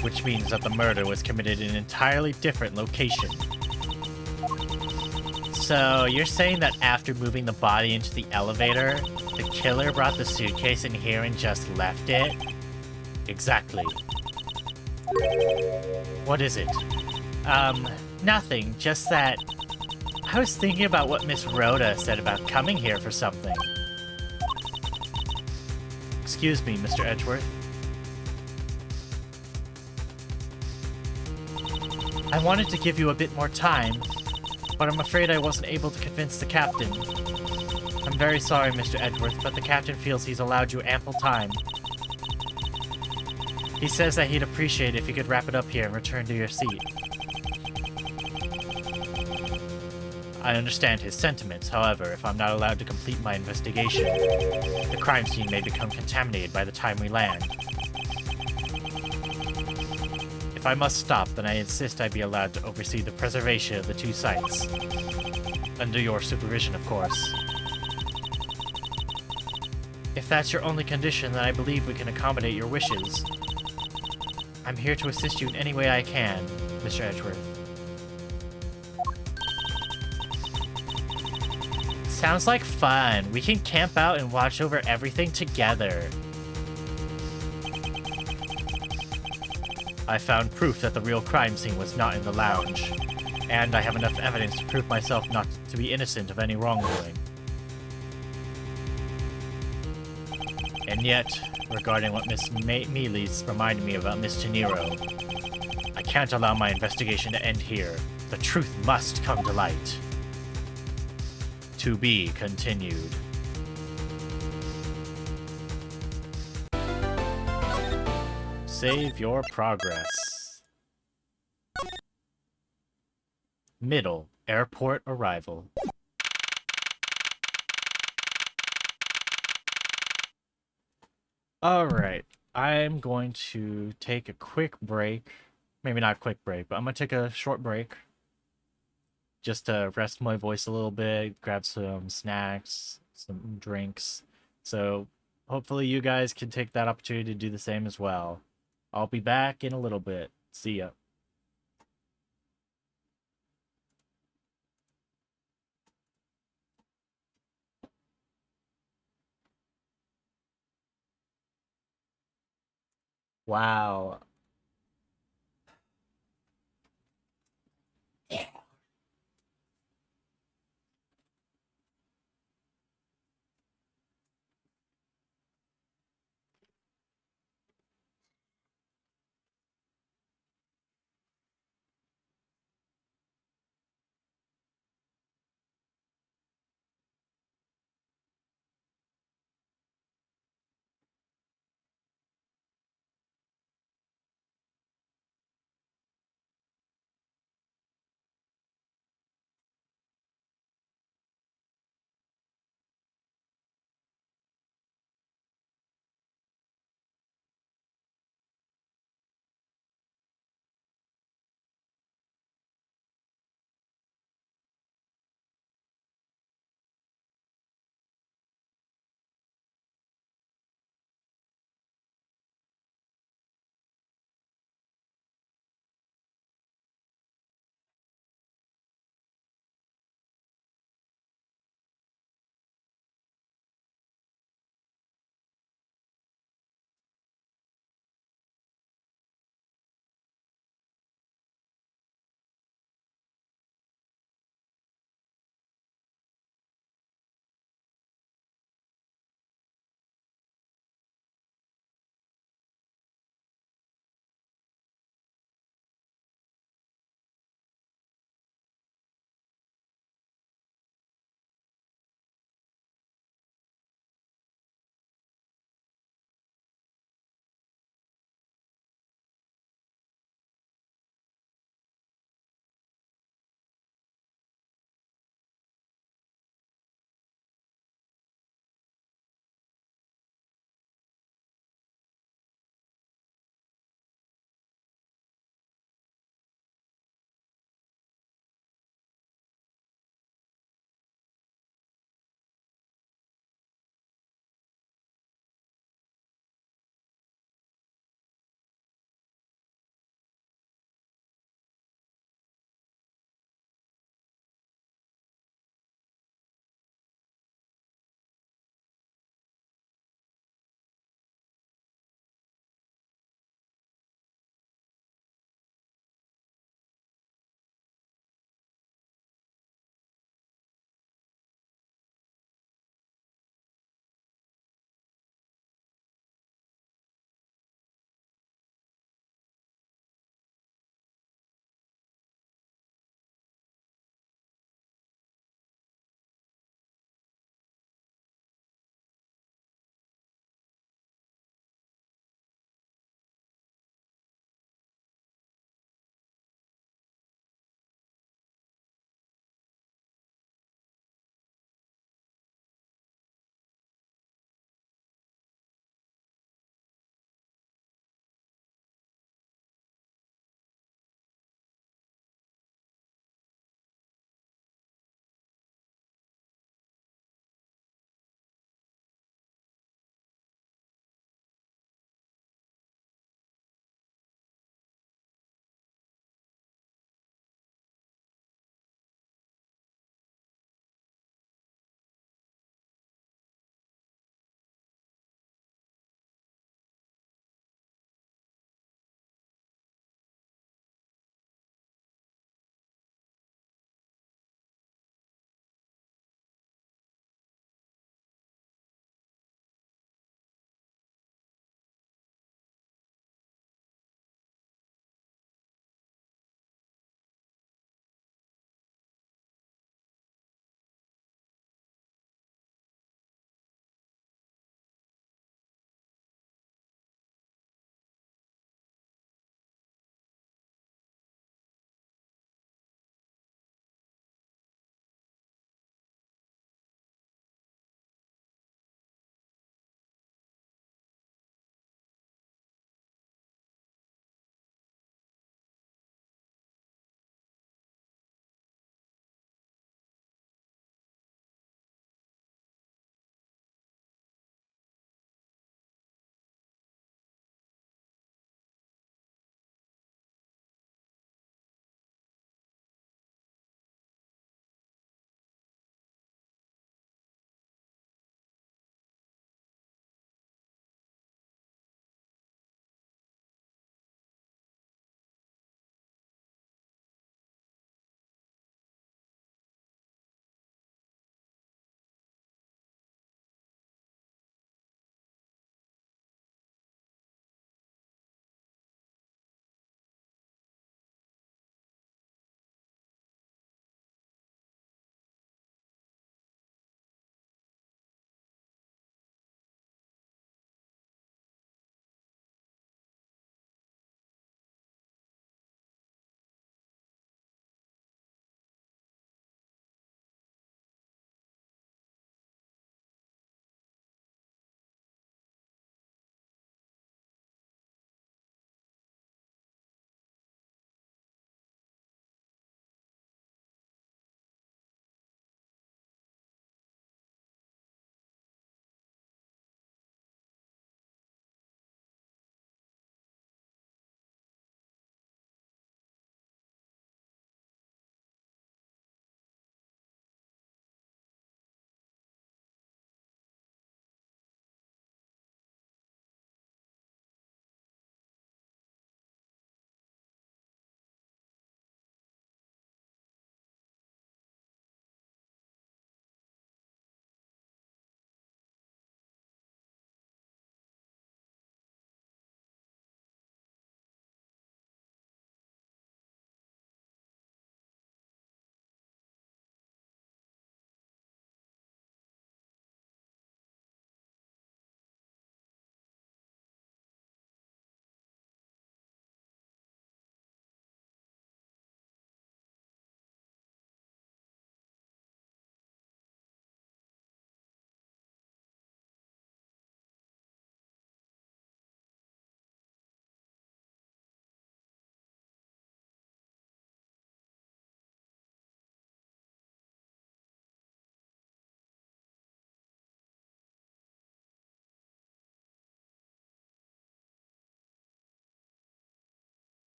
Which means that the murder was committed in an entirely different location. So, you're saying that after moving the body into the elevator, the killer brought the suitcase in here and just left it? Exactly. What is it? Nothing, just that... I was thinking about what Miss Rhoda said about coming here for something. Excuse me, Mr. Edgeworth. I wanted to give you a bit more time, but I'm afraid I wasn't able to convince the captain. I'm very sorry, Mr. Edgeworth, but the captain feels he's allowed you ample time. He says that he'd appreciate it if you could wrap it up here and return to your seat. I understand his sentiments, however, if I'm not allowed to complete my investigation, the crime scene may become contaminated by the time we land. If I must stop, then I insist I be allowed to oversee the preservation of the two sites. Under your supervision, of course. If that's your only condition, then I believe we can accommodate your wishes. I'm here to assist you in any way I can, Mr. Edgeworth. Sounds like fun. We can camp out and watch over everything together. I found proof that the real crime scene was not in the lounge, and I have enough evidence to prove myself not to be innocent of any wrongdoing. And yet, regarding what Miss Mealy's reminded me about Miss De Niro, I can't allow my investigation to end here. The truth must come to light. To be continued. Save your progress. Middle, airport arrival. Alright, I'm going to take a quick break. Maybe not a quick break, but I'm going to take a short break. Just to rest my voice a little bit, grab some snacks, some drinks. So hopefully you guys can take that opportunity to do the same as well. I'll be back in a little bit. See ya. Wow.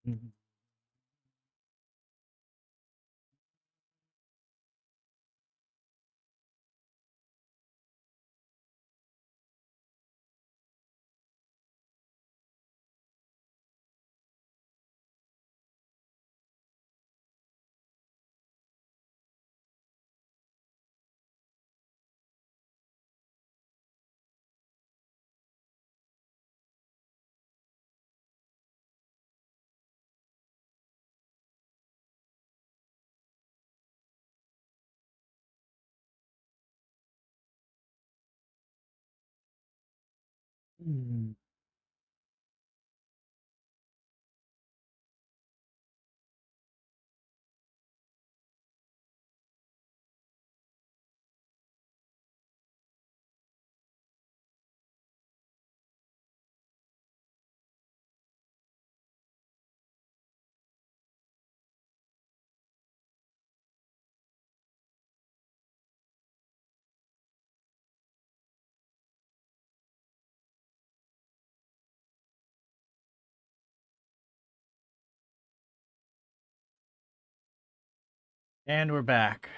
Mhm. Mm. And we're back.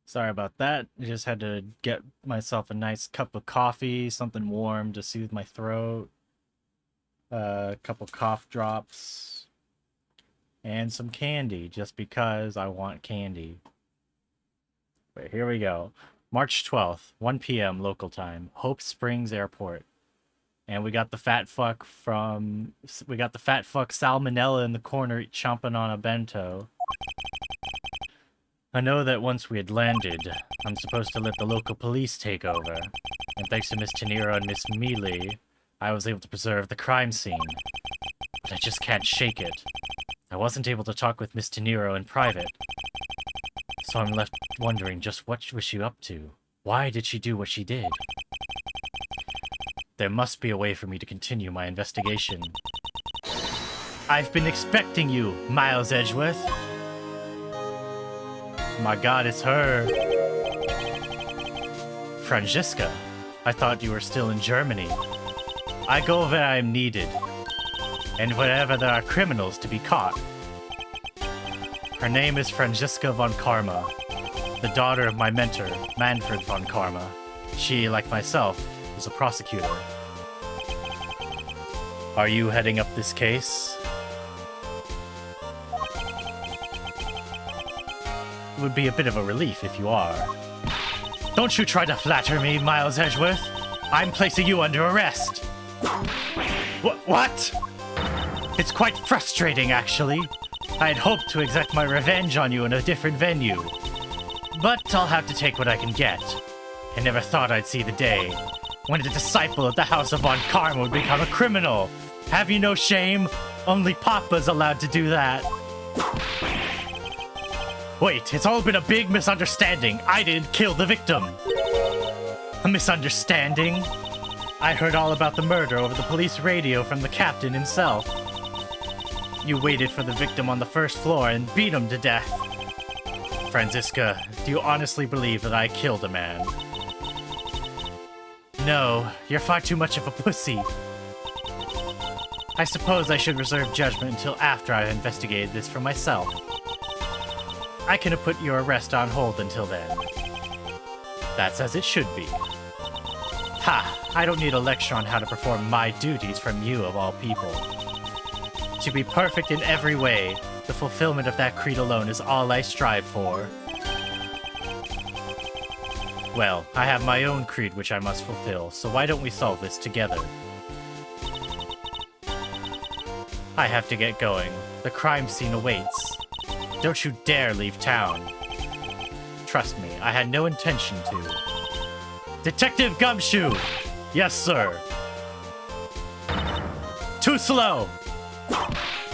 Sorry about that. I just had to get myself a nice cup of coffee, something warm to soothe my throat, a couple cough drops, and some candy, just because I want candy. But here we go. March 12th, 1 p.m. local time, Hope Springs Airport. And we got the fat fuck Salmonella in the corner chomping on a bento. I know that once we had landed, I'm supposed to let the local police take over. And thanks to Miss Tenero and Miss Mealy, I was able to preserve the crime scene. But I just can't shake it. I wasn't able to talk with Miss Tenero in private. So I'm left wondering just what was she up to? Why did she do what she did? There must be a way for me to continue my investigation. I've been expecting you, Miles Edgeworth. My god, it's her. Franziska, I thought you were still in Germany. I go where I am needed, and wherever there are criminals to be caught. Her name is Franziska von Karma, the daughter of my mentor, Manfred von Karma. She, like myself, is a prosecutor. Are you heading up this case? It would be a bit of a relief if you are. Don't you try to flatter me, Miles Edgeworth. I'm placing you under arrest. What? It's quite frustrating, actually. I had hoped to exact my revenge on you in a different venue. But I'll have to take what I can get. I never thought I'd see the day when a disciple of the House of Von Karma would become a criminal. Have you no shame? Only Papa's allowed to do that. Wait, it's all been a big misunderstanding. I didn't kill the victim. A misunderstanding? I heard all about the murder over the police radio from the captain himself. You waited for the victim on the first floor and beat him to death. Franziska, do you honestly believe that I killed a man? No, you're far too much of a pussy. I suppose I should reserve judgment until after I've investigated this for myself. I can put your arrest on hold until then. That's as it should be. Ha! I don't need a lecture on how to perform my duties from you of all people. To be perfect in every way, the fulfillment of that creed alone is all I strive for. Well, I have my own creed which I must fulfill, so why don't we solve this together? I have to get going. The crime scene awaits. Don't you dare leave town. Trust me, I had no intention to. Detective Gumshoe! Yes, sir. Too slow!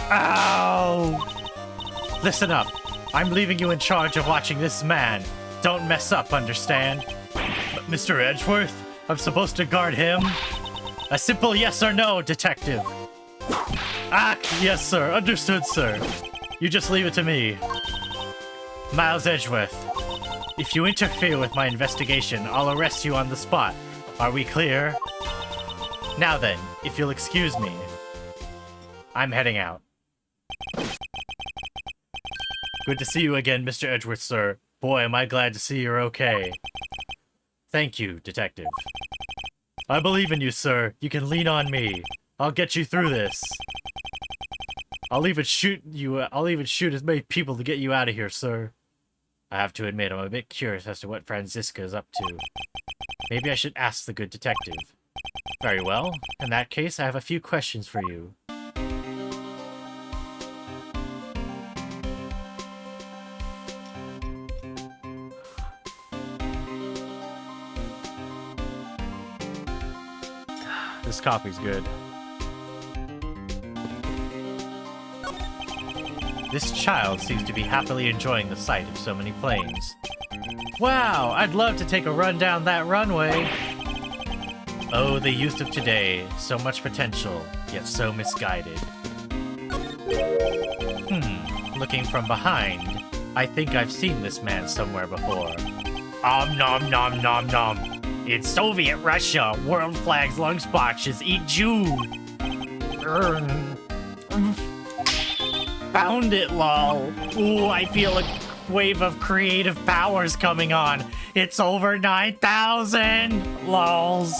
Ow! Listen up. I'm leaving you in charge of watching this man. Don't mess up, understand? But Mr. Edgeworth, I'm supposed to guard him? A simple yes or no, detective. Yes, sir. Understood, sir. You just leave it to me. Miles Edgeworth, if you interfere with my investigation, I'll arrest you on the spot. Are we clear? Now then, if you'll excuse me, I'm heading out. Good to see you again, Mr. Edgeworth, sir. Boy, am I glad to see you're okay. Thank you, Detective. I believe in you, sir. You can lean on me. I'll get you through this. I'll even shoot as many people to get you out of here, sir. I have to admit, I'm a bit curious as to what Franziska is up to. Maybe I should ask the good detective. Very well. In that case, I have a few questions for you. This copy's good. This child seems to be happily enjoying the sight of so many planes. Wow, I'd love to take a run down that runway. Oh, the youth of today. So much potential, yet so misguided. Looking from behind, I think I've seen this man somewhere before. Nom nom nom nom. In Soviet Russia, world flags lunchboxes eat Jew. Found it, lol. Ooh, I feel a wave of creative powers coming on. It's over 9,000 lols.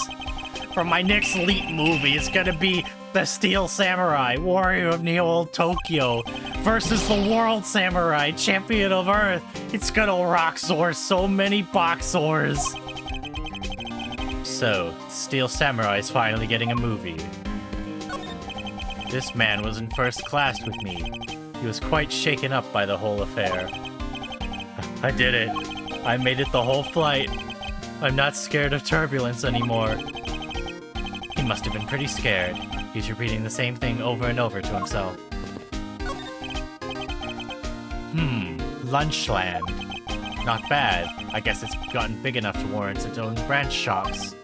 For my next Elite movie, it's gonna be the Steel Samurai, Warrior of Neo-Old Tokyo, versus the World Samurai, Champion of Earth. It's gonna rock so many boxers. So, Steel Samurai is finally getting a movie. This man was in first class with me. He was quite shaken up by the whole affair. I did it. I made it the whole flight. I'm not scared of turbulence anymore. He must have been pretty scared. He's repeating the same thing over and over to himself. Lunchland. Not bad. I guess it's gotten big enough to warrant its own branch shops.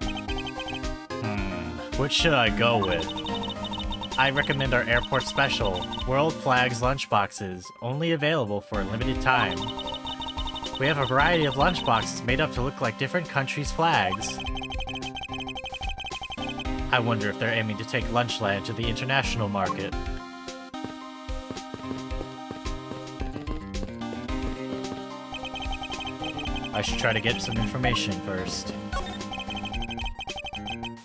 What should I go with? I recommend our airport special, World Flags lunchboxes, only available for a limited time. We have a variety of lunchboxes made up to look like different countries' flags. I wonder if they're aiming to take Lunchland to the international market. I should try to get some information first.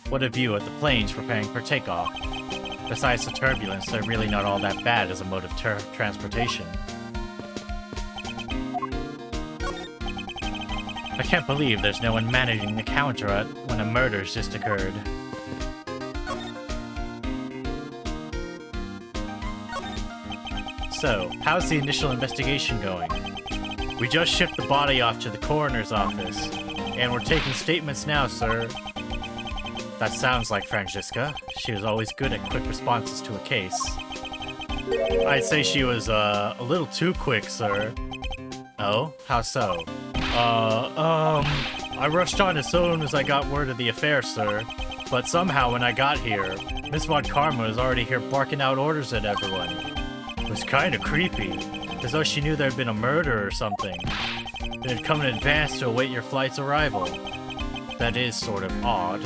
What a view of the planes preparing for takeoff. Besides the turbulence, they're really not all that bad as a mode of transportation. I can't believe there's no one managing the counter when a murder's just occurred. So, how's the initial investigation going? We just shipped the body off to the coroner's office, and we're taking statements now, sir. That sounds like Franziska. She was always good at quick responses to a case. I'd say she was, a little too quick, sir. Oh? How so? I rushed on as soon as I got word of the affair, sir. But somehow when I got here, Miss Von Karma was already here barking out orders at everyone. It was kinda creepy, as though she knew there'd been a murder or something. And had come in advance to await your flight's arrival. That is sort of odd.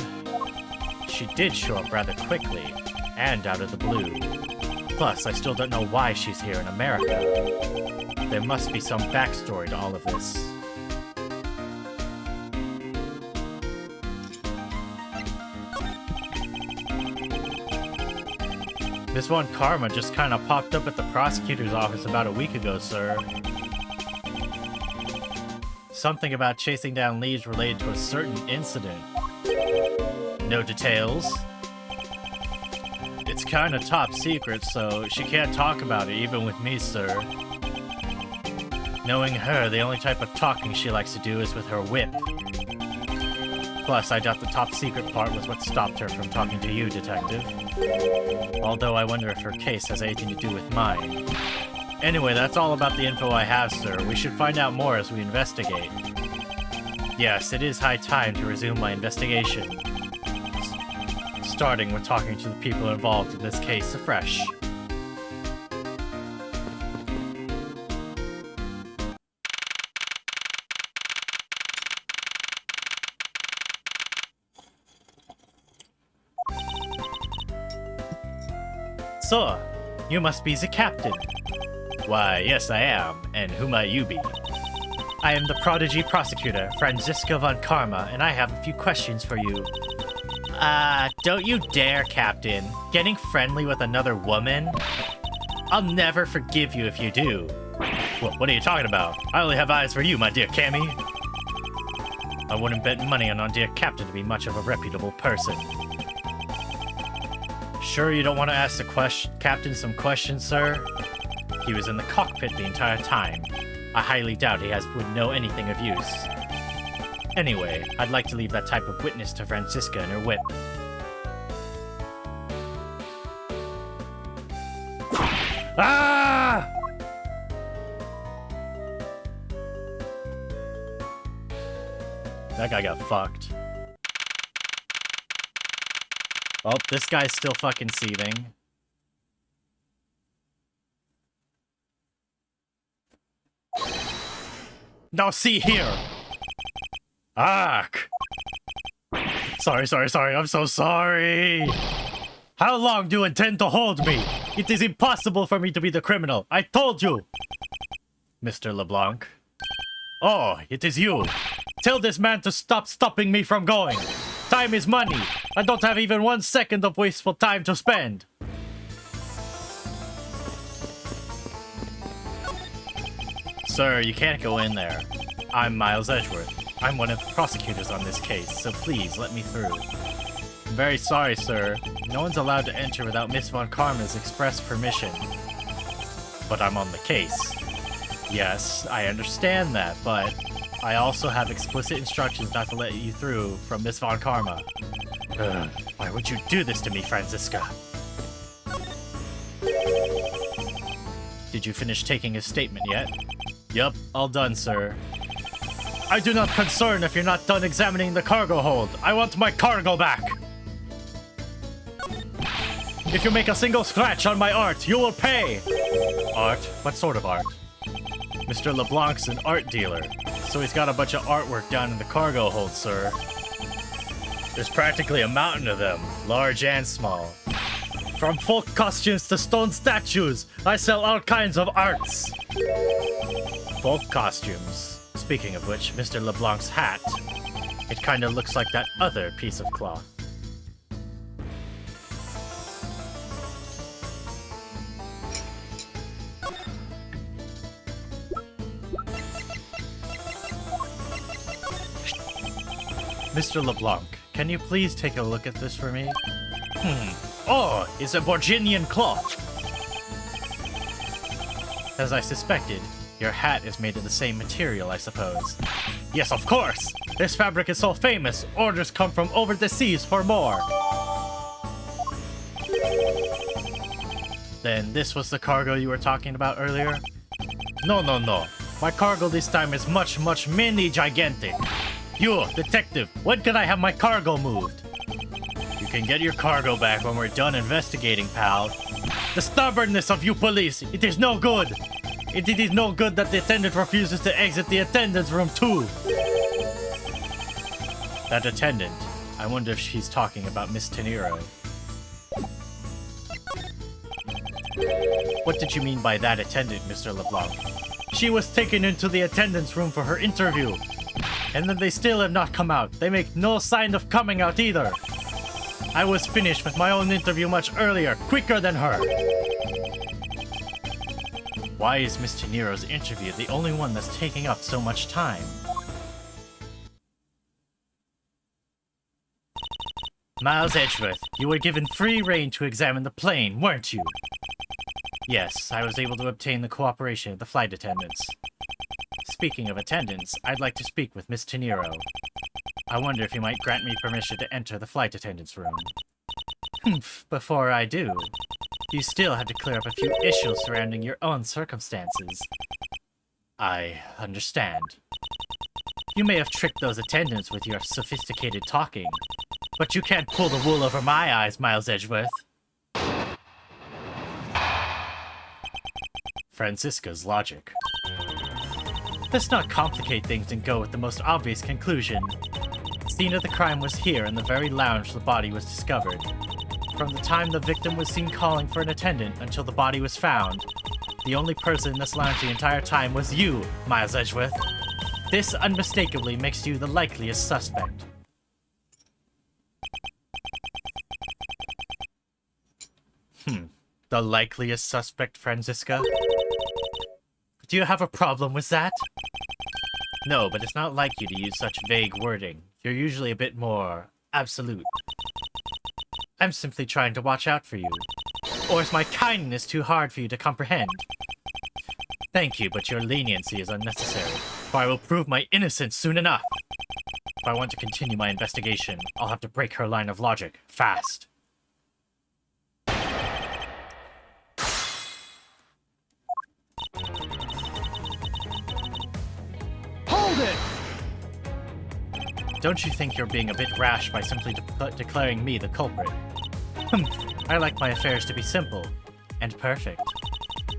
She did show up rather quickly, and out of the blue. Plus, I still don't know why she's here in America. There must be some backstory to all of this. Miss Von Karma just kinda popped up at the prosecutor's office about a week ago, sir. Something about chasing down leads related to a certain incident. No details? It's kinda top secret, so she can't talk about it even with me, sir. Knowing her, the only type of talking she likes to do is with her whip. Plus, I doubt the top secret part was what stopped her from talking to you, Detective. Although I wonder if her case has anything to do with mine. Anyway, that's all about the info I have, sir. We should find out more as we investigate. Yes, it is high time to resume my investigation. Starting with talking to the people involved in this case afresh. So, you must be the captain. Why, yes, I am. And who might you be? I am the prodigy prosecutor, Franziska von Karma, and I have a few questions for you. Don't you dare, Captain. Getting friendly with another woman? I'll never forgive you if you do. What are you talking about? I only have eyes for you, my dear Cammy. I wouldn't bet money on our dear Captain to be much of a reputable person. Sure you don't want to ask the Captain some questions, sir? He was in the cockpit the entire time. I highly doubt he would know anything of use. Anyway, I'd like to leave that type of witness to Franziska and her whip. Ah! That guy got fucked. Oh, this guy's still fucking seething. Now see here! Ark! Sorry, I'm so sorry! How long do you intend to hold me? It is impossible for me to be the criminal, I told you! Mr. LeBlanc. Oh, it is you. Tell this man to stop stopping me from going. Time is money. I don't have even 1 second of wasteful time to spend. Sir, you can't go in there. I'm Miles Edgeworth. I'm one of the prosecutors on this case, so please let me through. I'm very sorry, sir. No one's allowed to enter without Miss Von Karma's express permission. But I'm on the case. Yes, I understand that, but I also have explicit instructions not to let you through from Miss Von Karma. Why would you do this to me, Franziska? Did you finish taking his statement yet? Yup, all done, sir. I do not concern if you're not done examining the cargo hold. I want my cargo back! If you make a single scratch on my art, you will pay! Art? What sort of art? Mr. LeBlanc's an art dealer, so he's got a bunch of artwork down in the cargo hold, sir. There's practically a mountain of them, large and small. From folk costumes to stone statues, I sell all kinds of arts. Folk costumes. Speaking of which, Mr. LeBlanc's hat, it kinda looks like that other piece of cloth. Mr. LeBlanc, can you please take a look at this for me? Oh, it's a Borginian cloth! As I suspected, your hat is made of the same material, I suppose. Yes, of course! This fabric is so famous, orders come from over the seas for more! Then this was the cargo you were talking about earlier? No. My cargo this time is much many gigantic. You, detective, when can I have my cargo moved? You can get your cargo back when we're done investigating, pal. The stubbornness of you police, it is no good. It is no good that the attendant refuses to exit the attendance room too. That attendant, I wonder if she's talking about Miss Tenero. What did you mean by that attendant, Mr. LeBlanc? She was taken into the attendance room for her interview. And then they still have not come out. They make no sign of coming out either. I was finished with my own interview much earlier, quicker than her. Why is Miss Tenero's interview the only one that's taking up so much time? Miles Edgeworth, you were given free rein to examine the plane, weren't you? Yes, I was able to obtain the cooperation of the flight attendants. Speaking of attendants, I'd like to speak with Miss Tenero. I wonder if you might grant me permission to enter the flight attendants' room. Before I do, you still have to clear up a few issues surrounding your own circumstances. I understand. You may have tricked those attendants with your sophisticated talking, but you can't pull the wool over my eyes, Miles Edgeworth. Franziska's logic. Let's not complicate things and go with the most obvious conclusion. The scene of the crime was here in the very lounge the body was discovered. From the time the victim was seen calling for an attendant until the body was found, The only person in this lounge the entire time was you, Miles Edgeworth. This unmistakably makes you the likeliest suspect. The likeliest suspect, Franziska? Do you have a problem with that? No, but it's not like you to use such vague wording. You're usually a bit more absolute. I'm simply trying to watch out for you. Or is my kindness too hard for you to comprehend? Thank you, but your leniency is unnecessary, for I will prove my innocence soon enough. If I want to continue my investigation, I'll have to break her line of logic, fast. Hold it! Don't you think you're being a bit rash by simply declaring me the culprit? I like my affairs to be simple and perfect.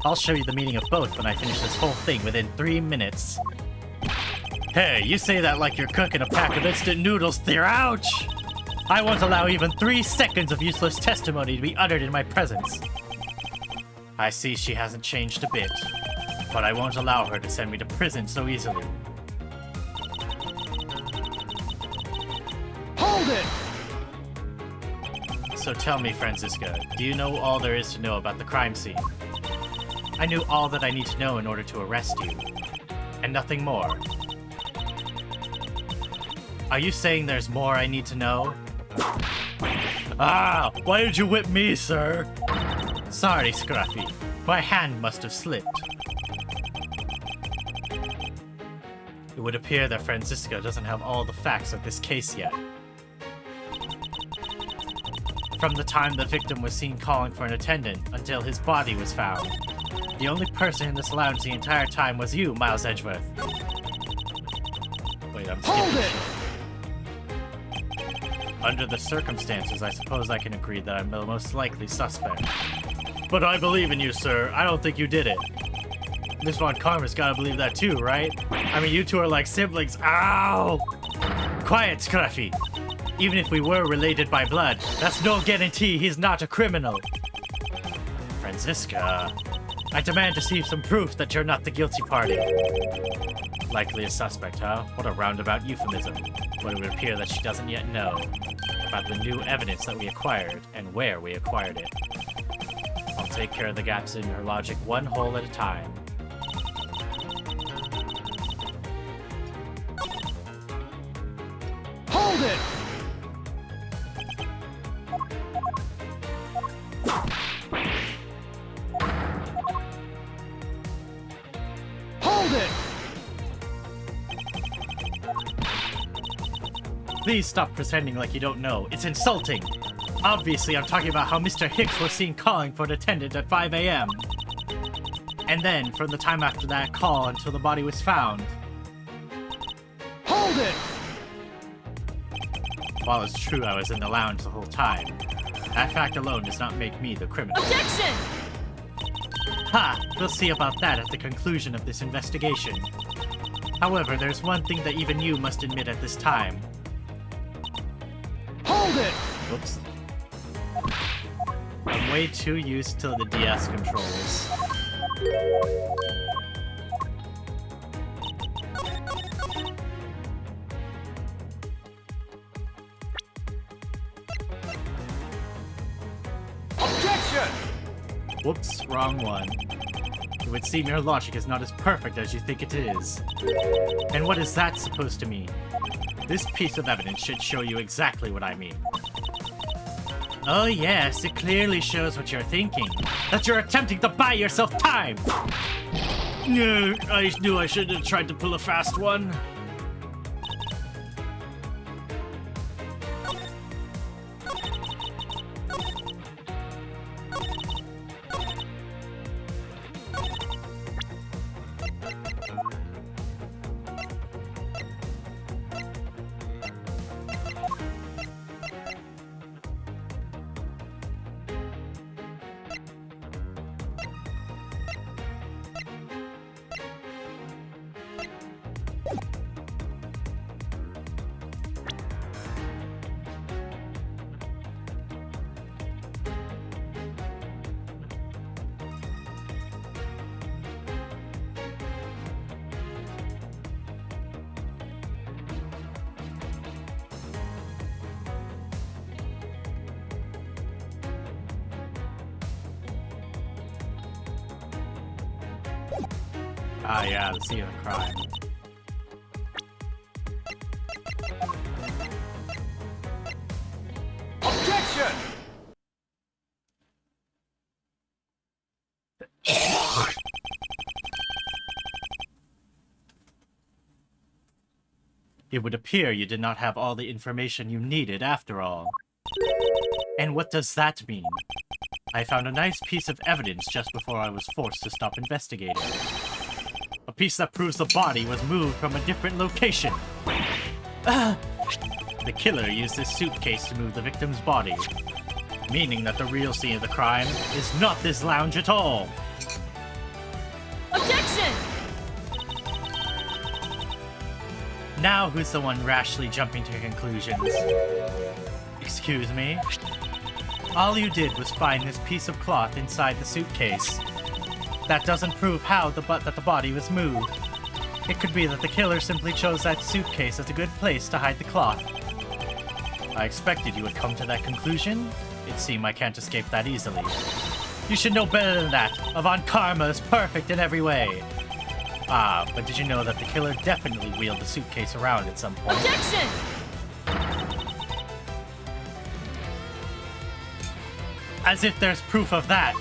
I'll show you the meaning of both when I finish this whole thing within 3 minutes. Hey, you say that like you're cooking a pack of instant noodles, ouch! I won't allow even 3 seconds of useless testimony to be uttered in my presence. I see she hasn't changed a bit, but I won't allow her to send me to prison so easily. Hold it! So tell me, Franziska, do you know all there is to know about the crime scene? I knew all that I need to know in order to arrest you, and nothing more. Are you saying there's more I need to know? Ah! Why did you whip me, sir? Sorry, Scruffy. My hand must have slipped. It would appear that Franziska doesn't have all the facts of this case yet. From the time the victim was seen calling for an attendant until his body was found, the only person in this lounge the entire time was you, Miles Edgeworth. Wait, I'm skipping shit. Under the circumstances, I suppose I can agree that I'm the most likely suspect. But I believe in you, sir. I don't think you did it. Miss Von Karma's gotta believe that too, right? I mean, you two are like siblings. Ow! Quiet, Scruffy. Even if we were related by blood, that's no guarantee he's not a criminal. Franziska, I demand to see some proof that you're not the guilty party. Likely a suspect, huh? What a roundabout euphemism. But it would appear that she doesn't yet know about the new evidence that we acquired and where we acquired it. I'll take care of the gaps in her logic one hole at a time. Hold it! Hold it! Please stop pretending like you don't know. It's insulting. Obviously, I'm talking about how Mr. Hicks was seen calling for an attendant at 5 a.m. And then, from the time after that call until the body was found. Hold it! While it's true I was in the lounge the whole time, that fact alone does not make me the criminal. Objection! Ha! We'll see about that at the conclusion of this investigation. However, there's one thing that even you must admit at this time. Hold it! Whoops. I'm way too used to the DS controls. Objection! Whoops, wrong one. It would seem your logic is not as perfect as you think it is. And what is that supposed to mean? This piece of evidence should show you exactly what I mean. Oh yes, it clearly shows what you're thinking. That you're attempting to buy yourself time! No, I knew I shouldn't have tried to pull a fast one. Ah, yeah, the scene of the crime. Objection! It would appear you did not have all the information you needed after all. And what does that mean? I found a nice piece of evidence just before I was forced to stop investigating. A piece that proves the body was moved from a different location. The killer used this suitcase to move the victim's body, meaning that the real scene of the crime is not this lounge at all. Objection! Now who's the one rashly jumping to conclusions? Excuse me? All you did was find this piece of cloth inside the suitcase. That doesn't prove how that the body was moved. It could be that the killer simply chose that suitcase as a good place to hide the cloth. I expected you would come to that conclusion. It seemed I can't escape that easily. You should know better than that. Avant Karma is perfect in every way. Ah, but did you know that the killer definitely wheeled the suitcase around at some point? Objection! As if there's proof of that.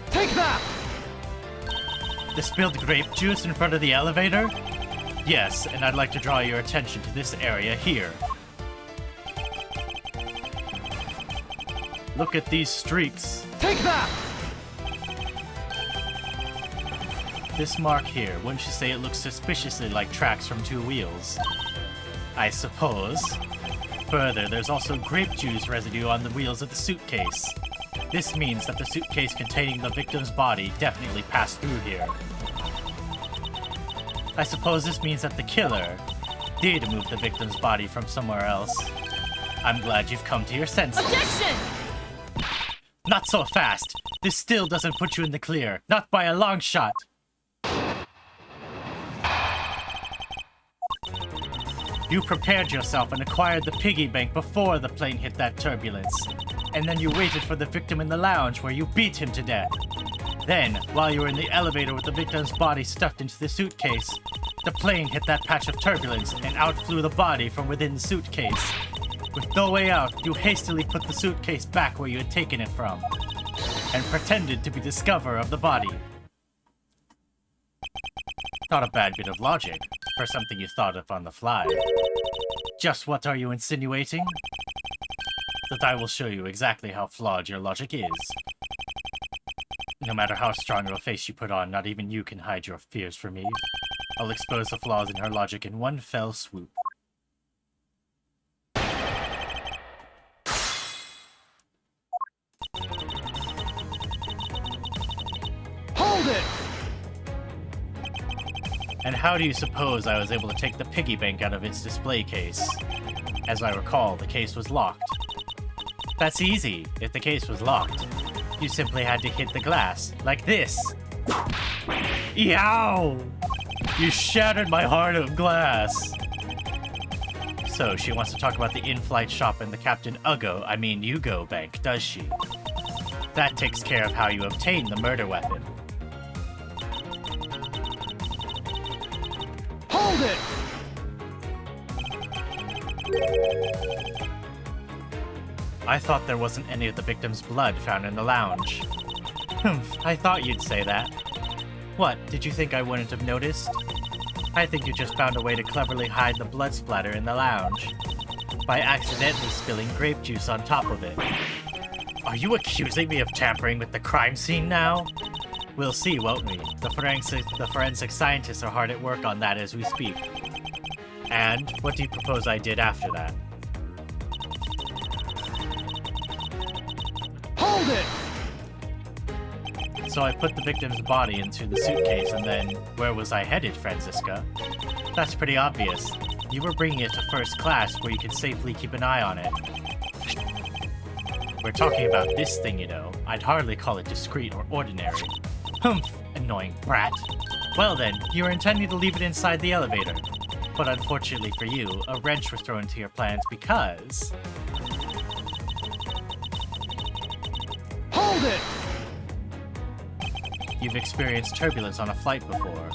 Take that! The spilled grape juice in front of the elevator? Yes, and I'd like to draw your attention to this area here. Look at these streaks. Take that! This mark here, wouldn't you say it looks suspiciously like tracks from two wheels? I suppose. Further, there's also grape juice residue on the wheels of the suitcase. This means that the suitcase containing the victim's body definitely passed through here. I suppose this means that the killer did move the victim's body from somewhere else. I'm glad you've come to your senses. Objection! Not so fast! This still doesn't put you in the clear. Not by a long shot! You prepared yourself and acquired the piggy bank before the plane hit that turbulence. And then you waited for the victim in the lounge where you beat him to death. Then, while you were in the elevator with the victim's body stuffed into the suitcase, the plane hit that patch of turbulence and out flew the body from within the suitcase. With no way out, you hastily put the suitcase back where you had taken it from, and pretended to be the discoverer of the body. Not a bad bit of logic, for something you thought of on the fly. Just what are you insinuating? That I will show you exactly how flawed your logic is. No matter how strong of a face you put on, not even you can hide your fears from me. I'll expose the flaws in her logic in one fell swoop. Hold it! And how do you suppose I was able to take the piggy bank out of its display case? As I recall, the case was locked. That's easy. If the case was locked, you simply had to hit the glass, like this. Yow! You shattered my heart of glass. So, she wants to talk about the in-flight shop in the Captain Ugo bank, does she? That takes care of how you obtained the murder weapon. Hold it! I thought there wasn't any of the victim's blood found in the lounge. Humph, I thought you'd say that. What, did you think I wouldn't have noticed? I think you just found a way to cleverly hide the blood splatter in the lounge, by accidentally spilling grape juice on top of it. Are you accusing me of tampering with the crime scene now? We'll see, won't we? The forensic scientists are hard at work on that as we speak. And what do you propose I did after that? Hold it! So I put the victim's body into the suitcase, and then where was I headed, Franziska? That's pretty obvious. You were bringing it to first class where you could safely keep an eye on it. We're talking about this thing, you know. I'd hardly call it discreet or ordinary. Humph, annoying brat. Well then, you were intending to leave it inside the elevator. But unfortunately for you, a wrench was thrown into your plans because... it! You've experienced turbulence on a flight before.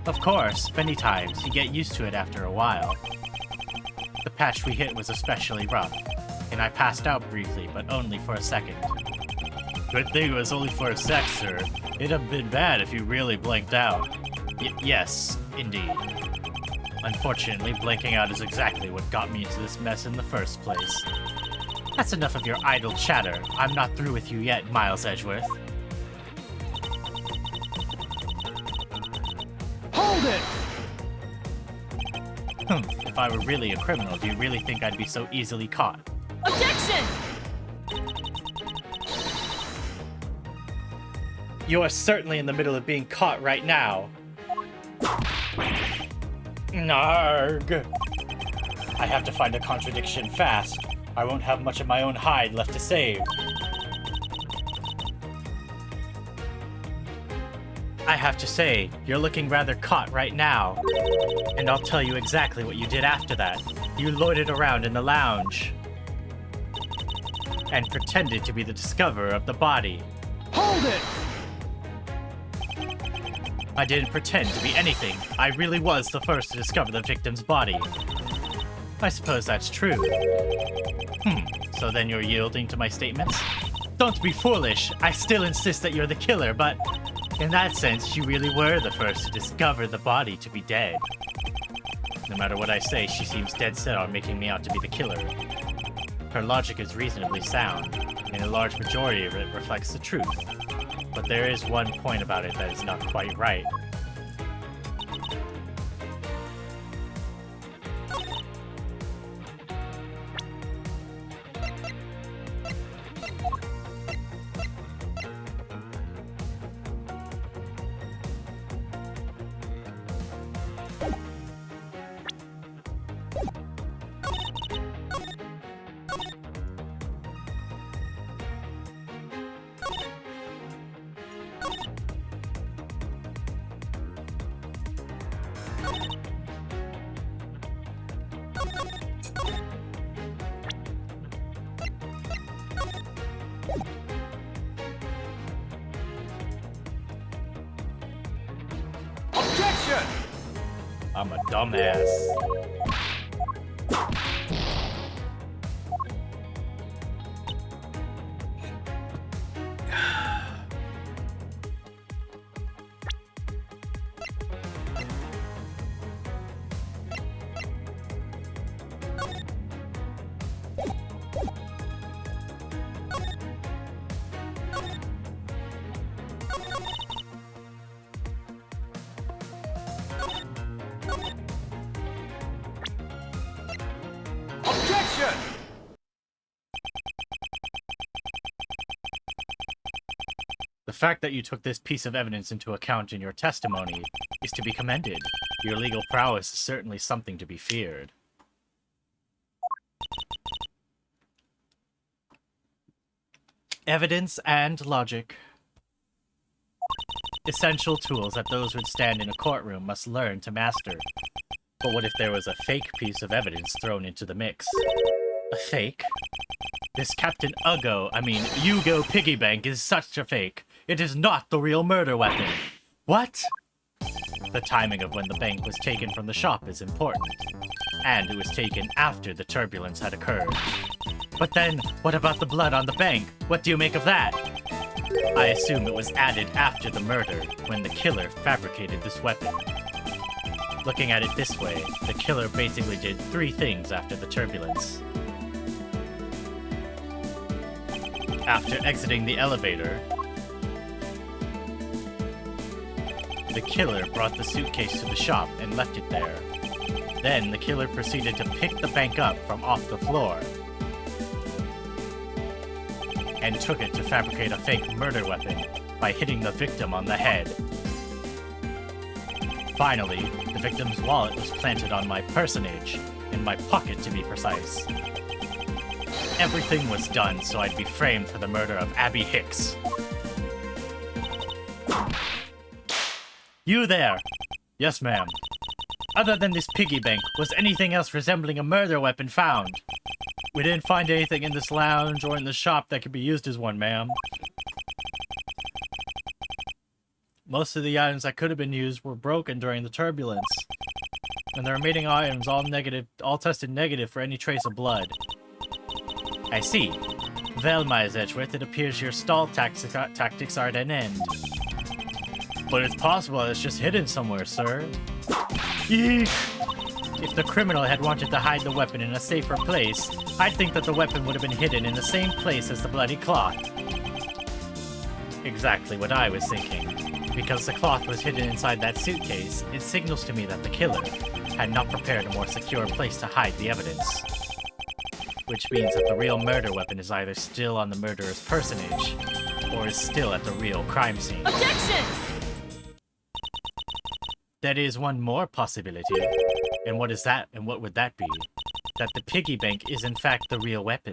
Of course, many times. You get used to it after a while. The patch we hit was especially rough, and I passed out briefly, but only for a second. Good thing it was only for a sec, sir. It'd have been bad if you really blanked out. Yes, indeed. Unfortunately, blanking out is exactly what got me into this mess in the first place. That's enough of your idle chatter. I'm not through with you yet, Miles Edgeworth. Hold it! If I were really a criminal, do you really think I'd be so easily caught? Objection! You are certainly in the middle of being caught right now. Narg! I have to find a contradiction fast. I won't have much of my own hide left to save. I have to say, you're looking rather caught right now. And I'll tell you exactly what you did after that. You loitered around in the lounge and pretended to be the discoverer of the body. Hold it! I didn't pretend to be anything. I really was the first to discover the victim's body. I suppose that's true. So then you're yielding to my statements? Don't be foolish. I still insist that you're the killer, but in that sense, you really were the first to discover the body to be dead. No matter what I say, she seems dead set on making me out to be the killer. Her logic is reasonably sound, and a large majority of it reflects the truth. But there is one point about it that is not quite right. Objection! I'm a dumbass. Objection! The fact that you took this piece of evidence into account in your testimony is to be commended. Your legal prowess is certainly something to be feared. Evidence and logic. Essential tools that those who stand in a courtroom must learn to master. But what if there was a fake piece of evidence thrown into the mix? A fake? This Captain Yugo piggy bank is such a fake. It is not the real murder weapon. What? The timing of when the bank was taken from the shop is important. And it was taken after the turbulence had occurred. But then, what about the blood on the bank? What do you make of that? I assume it was added after the murder, when the killer fabricated this weapon. Looking at it this way, the killer basically did 3 things after the turbulence. After exiting the elevator, the killer brought the suitcase to the shop and left it there. Then the killer proceeded to pick the bank up from off the floor and took it to fabricate a fake murder weapon by hitting the victim on the head. Finally, the victim's wallet was planted on my personage, in my pocket to be precise. Everything was done so I'd be framed for the murder of Abby Hicks. You there! Yes, ma'am. Other than this piggy bank, was anything else resembling a murder weapon found? We didn't find anything in this lounge or in the shop that could be used as one, ma'am. Most of the items that could have been used were broken during the turbulence. And the remaining items all tested negative for any trace of blood. I see. Well, Miles Edgeworth, it appears your stall tactics are at an end. But it's possible it's just hidden somewhere, sir. Eek! If the criminal had wanted to hide the weapon in a safer place, I'd think that the weapon would have been hidden in the same place as the bloody cloth. Exactly what I was thinking. Because the cloth was hidden inside that suitcase, it signals to me that the killer had not prepared a more secure place to hide the evidence. Which means that the real murder weapon is either still on the murderer's personage, or is still at the real crime scene. Objection! That is one more possibility. And what is that? And what would that be? That the piggy bank is in fact the real weapon.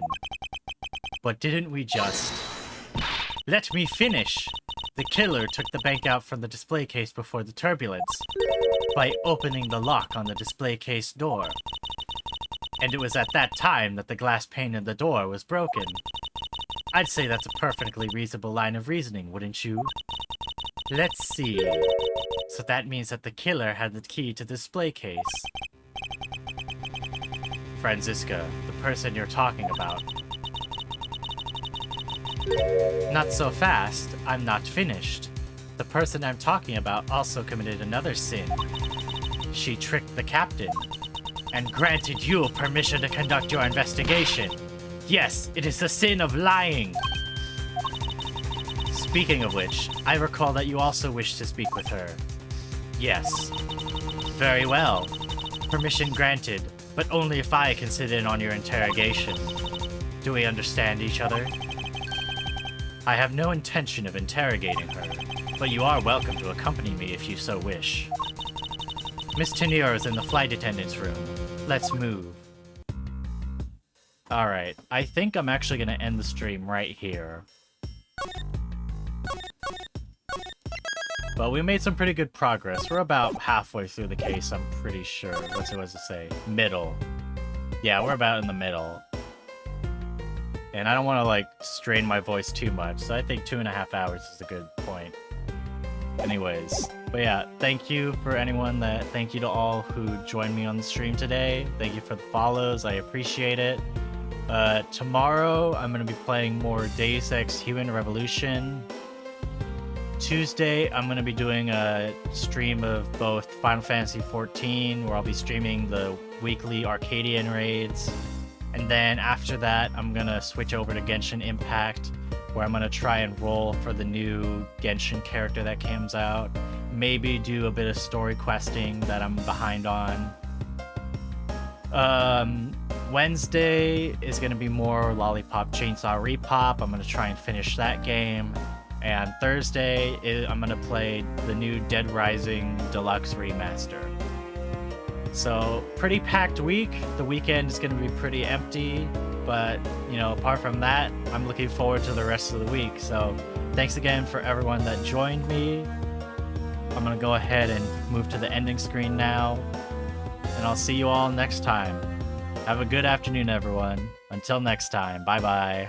But didn't we just... Let me finish! The killer took the bank out from the display case before the turbulence by opening the lock on the display case door. And it was at that time that the glass pane in the door was broken. I'd say that's a perfectly reasonable line of reasoning, wouldn't you? Let's see. So that means that the killer had the key to the display case. Franziska, the person you're talking about. Not so fast, I'm not finished. The person I'm talking about also committed another sin. She tricked the captain, and granted you permission to conduct your investigation. Yes, it is the sin of lying. Speaking of which, I recall that you also wish to speak with her. Yes. Very well. Permission granted, but only if I can sit in on your interrogation. Do we understand each other? I have no intention of interrogating her, but you are welcome to accompany me if you so wish. Miss Tenier is in the flight attendant's room. Let's move. Alright, I think I'm actually going to end the stream right here. But we made some pretty good progress. We're about halfway through the case, I'm pretty sure. What's it was to say? Middle. Yeah, we're about in the middle. And I don't want to, like, strain my voice too much, so I think 2.5 hours is a good point. Anyways, but yeah, thank you thank you to all who joined me on the stream today. Thank you for the follows, I appreciate it. Tomorrow, I'm going to be playing more Deus Ex Human Revolution. Tuesday, I'm going to be doing a stream of both Final Fantasy XIV, where I'll be streaming the weekly Arcadian raids. And then after that, I'm going to switch over to Genshin Impact, where I'm going to try and roll for the new Genshin character that comes out. Maybe do a bit of story questing that I'm behind on. Wednesday is going to be more Lollipop Chainsaw Repop. I'm going to try and finish that game. And Thursday, I'm going to play the new Dead Rising Deluxe Remaster. So, pretty packed week. The weekend is going to be pretty empty. But, you know, apart from that, I'm looking forward to the rest of the week. So, thanks again for everyone that joined me. I'm going to go ahead and move to the ending screen now. And I'll see you all next time. Have a good afternoon, everyone. Until next time, bye-bye.